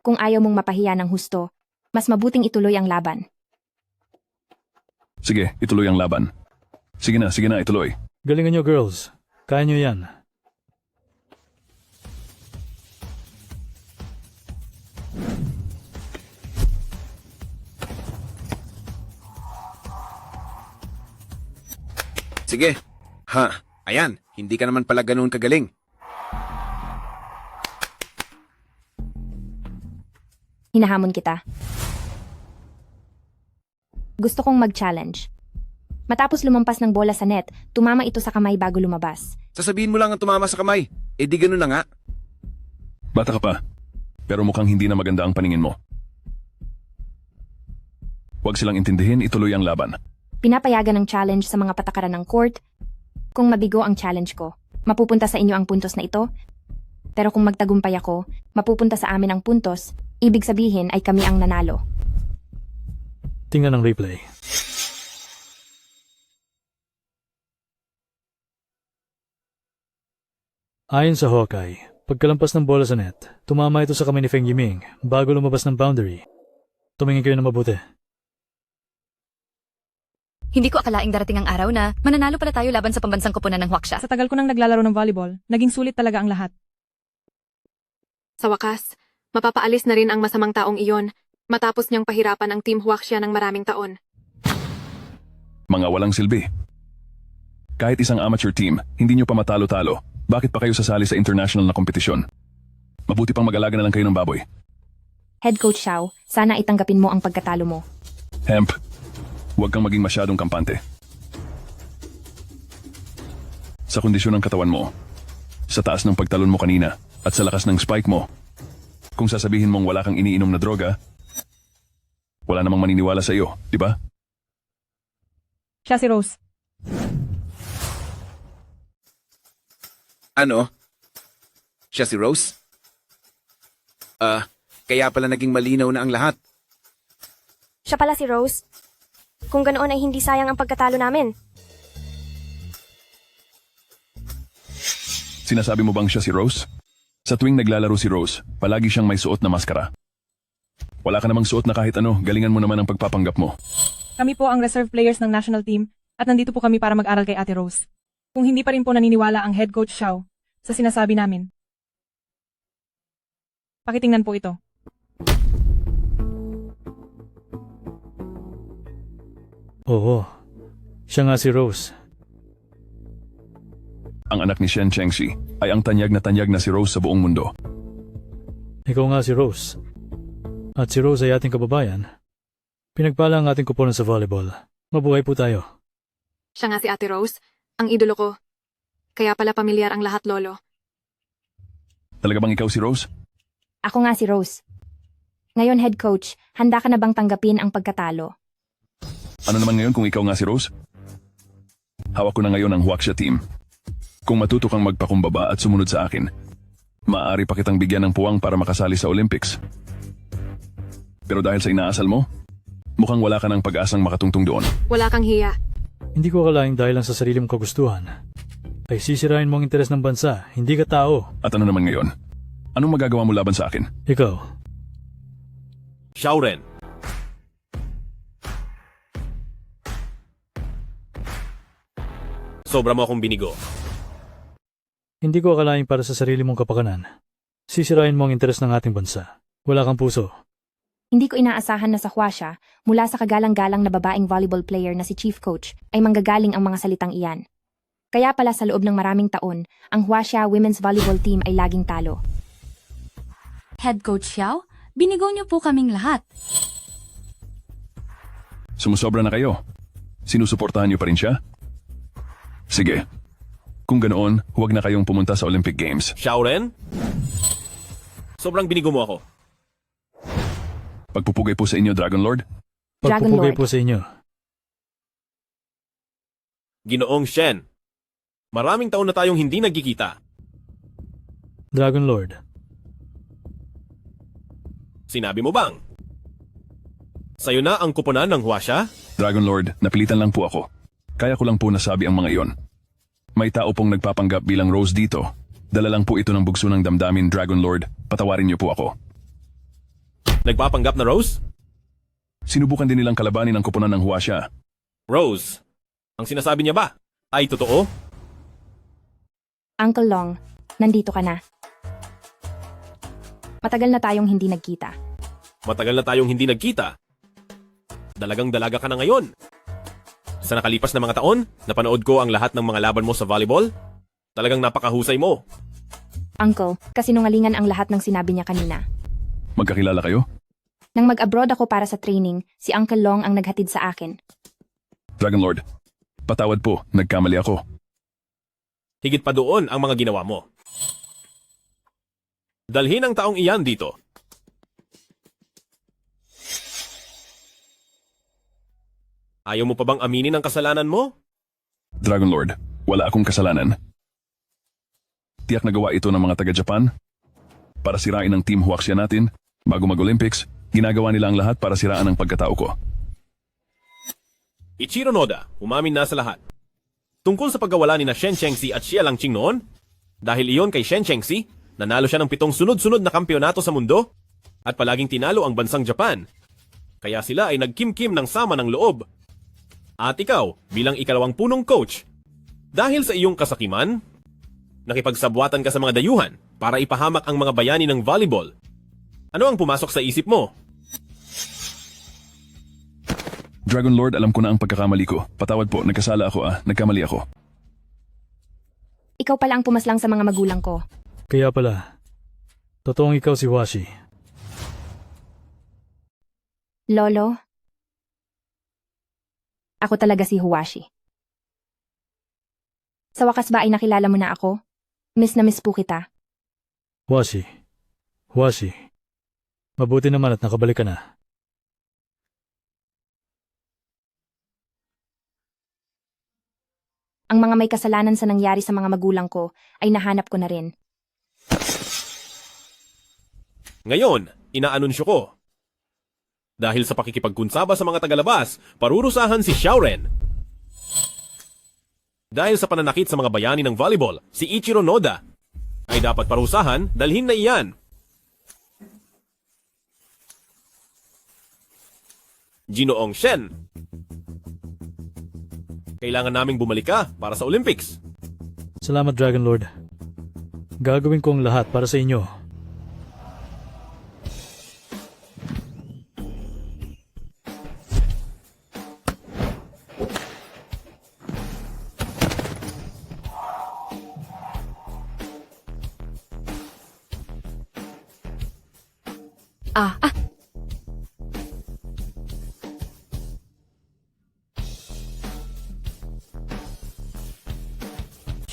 Kung ayaw mong mapahiya ng husto, mas mabuting ituloy ang laban. Sige, ituloy ang laban. Sige na, ituloy. Galingan nyo, girls. Kaya nyo yan. Sige. Ha, ayan. Hindi ka naman pala ganoon kagaling. Hinahamon kita. Gusto kong mag-challenge. Matapos lumampas ng bola sa net, tumama ito sa kamay bago lumabas. Sasabihin mo lang ang tumama sa kamay. Eh di ganun na nga. Bata ka pa, pero mukhang hindi na maganda ang paningin mo. Huwag silang intindihin, ituloy ang laban. Pinapayagan ng challenge sa mga patakaran ng court. Kung mabigo ang challenge ko, mapupunta sa inyo ang puntos na ito. Pero kung magtagumpay ako, mapupunta sa amin ang puntos, ibig sabihin ay kami ang nanalo. Tingnan ang replay. Ayon sa Hawkeye, pagkalampas ng bola sa net, tumama ito sa kamay ni Feng Yiming bago lumabas ng boundary. Tumingin kayo na mabuti. Hindi ko akalaing darating ang araw na mananalo pala tayo laban sa pambansang koponan ng Huaxia. Sa tagal ko nang naglalaro ng volleyball, naging sulit talaga ang lahat. Sa wakas, mapapaalis na rin ang masamang taong iyon matapos niyang pahirapan ang Team Huaxia ng maraming taon. Mga walang silbi. Kahit isang amateur team, hindi nyo pa matalo-talo. Bakit pa kayo sasali sa international na kompetisyon? Mabuti pang mag-alaga na lang kayo ng baboy. Head Coach Xiao, sana itanggapin mo ang pagkatalo mo. Hemp, huwag kang maging masyadong kampante. Sa kondisyon ng katawan mo, sa taas ng pagtalon mo kanina, at sa lakas ng spike mo, kung sasabihin mong wala kang iniinom na droga, Wala namang maniniwala sa iyo, di ba? Siya si Rose. Ano? Siya si Rose? Kaya pala naging malinaw na ang lahat. Siya pala si Rose. Kung ganoon ay hindi sayang ang pagkatalo namin. Sinasabi mo bang siya si Rose? Sa tuwing naglalaro si Rose, palagi siyang may suot na maskara. Wala ka namang suot na kahit ano, galingan mo naman ang pagpapanggap mo. Kami po ang reserve players ng national team at nandito po kami para mag-aral kay Ate Rose. Kung hindi pa rin po naniniwala ang head coach Xiao sa sinasabi namin. Pakitingnan po ito. Oo, siya nga si Rose. Ang anak ni Shen Chengxi ay ang tanyag na si Rose sa buong mundo. Ikaw nga si Rose. At si Rose ay ating kababayan. Pinagpala ang ating kuponan sa volleyball. Mabuhay po tayo. Siya nga si Ate Rose, ang idolo ko. Kaya pala pamilyar ang lahat, Lolo. Talaga bang ikaw si Rose? Ako nga si Rose. Ngayon, head coach, handa ka na bang tanggapin ang pagkatalo? Ano naman ngayon kung ikaw nga si Rose? Hawak ko na ngayon ang Huaxia team. Kung matuto kang magpakumbaba at sumunod sa akin, maaari pa kitang bigyan ng puwang para makasali sa Olympics. Pero dahil sa inaasal mo, mukhang wala ka ng pag-asang makatungtong doon. Wala kang hiya. Hindi ko akalaing dahil lang sa sarili mong kagustuhan, ay sisirain mo ang interes ng bansa, hindi ka tao. At ano naman ngayon? Anong magagawa mo laban sa akin? Ikaw. Xiao Ren. Sobra mo akong binigo. Hindi ko akalaing para sa sarili mong kapakanan, sisirain mo ang interes ng ating bansa. Wala kang puso. Hindi ko inaasahan na sa Huaxia, mula sa kagalang-galang na babaeng volleyball player na si Chief Coach, ay manggagaling ang mga salitang iyan. Kaya pala sa loob ng maraming taon, ang Huaxia Women's Volleyball Team ay laging talo. Head Coach Xiao, binigo niyo po kaming lahat. Sumusobra na kayo. Sinusuportahan niyo pa rin siya? Sige. Kung ganoon, huwag na kayong pumunta sa Olympic Games. Xiao Ren? Sobrang binigo mo ako. Pagpupugay po sa inyo, Dragon Lord. Dragon Pagpupugay Lord. po sa inyo. Ginoong Shen. Maraming taon na tayong hindi nagkikita. Dragon Lord. Sinabi mo bang? Sa'yo na ang kuponan ng Huaxia? Dragon Lord, napilitan lang po ako. Kaya ko lang po nasabi ang mga iyon. May tao pong nagpapanggap bilang Rose dito. Dala lang po ito ng bugso ng damdamin, Dragon Lord. Patawarin niyo po ako. Nagpapanggap na Rose? Sinubukan din nilang kalabanin ang kuponan ng Huaxia. Rose, ang sinasabi niya ba ay totoo? Uncle Long, nandito ka na. Matagal na tayong hindi nagkita. Matagal na tayong hindi nagkita. Dalagang dalaga ka na ngayon. Sa nakalipas na mga taon, napanood ko ang lahat ng mga laban mo sa volleyball. Talagang napakahusay mo. Uncle, kasinungalingan ang lahat ng sinabi niya kanina. Magkakilala kayo? Nang mag-abroad ako para sa training, si Uncle Long ang naghatid sa akin. Dragon Lord, patawad po, nagkamali ako. Higit pa doon ang mga ginawa mo. Dalhin ang taong iyan dito. Ayaw mo pa bang aminin ang kasalanan mo? Dragon Lord, wala akong kasalanan. Tiyak na gawa ito ng mga taga-Japan. Para sirain ang Team Huaxia natin, bago mag-Olympics, ginagawa nila ang lahat para siraan ang pagkatao ko. Ichiro Noda, umamin na sa lahat. Tungkol sa pagkawala ni na Shen Chengxi at Xia Langqing noon, dahil iyon kay Shen Chengxi, nanalo siya ng 7 sunod-sunod na kampyonato sa mundo, at palaging tinalo ang bansang Japan. Kaya sila ay nagkim-kim ng sama ng loob. At ikaw, bilang ikalawang punong coach, dahil sa iyong kasakiman, nakipagsabwatan ka sa mga dayuhan para ipahamak ang mga bayani ng volleyball. Ano ang pumasok sa isip mo? Dragon Lord, alam ko na ang pagkakamali ko. Patawad po, nagkasala ako nagkamali ako. Ikaw pala ang pumaslang sa mga magulang ko. Kaya pala, totoong ikaw si Huaxi. Lolo, ako talaga si Huaxi. Sa wakas ba ay nakilala mo na ako? Miss na miss po kita. Huaxi. Huaxi. Mabuti naman at nakabalik ka na. Ang mga may kasalanan sa nangyari sa mga magulang ko ay nahanap ko na rin. Ngayon, inaanunsyo ko. Dahil sa pakikipagkunsaba sa mga tagalabas, parurusahan si Xiaoren. Dahil sa pananakit sa mga bayani ng volleyball, si Ichiro Noda ay dapat parusahan, dalhin na iyan. Ginoong Shen, kailangan naming bumalik ka para sa Olympics. Salamat, Dragon Lord. Gagawin ko ang lahat para sa inyo.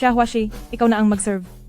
Xiaohuashi, ikaw na ang mag-serve.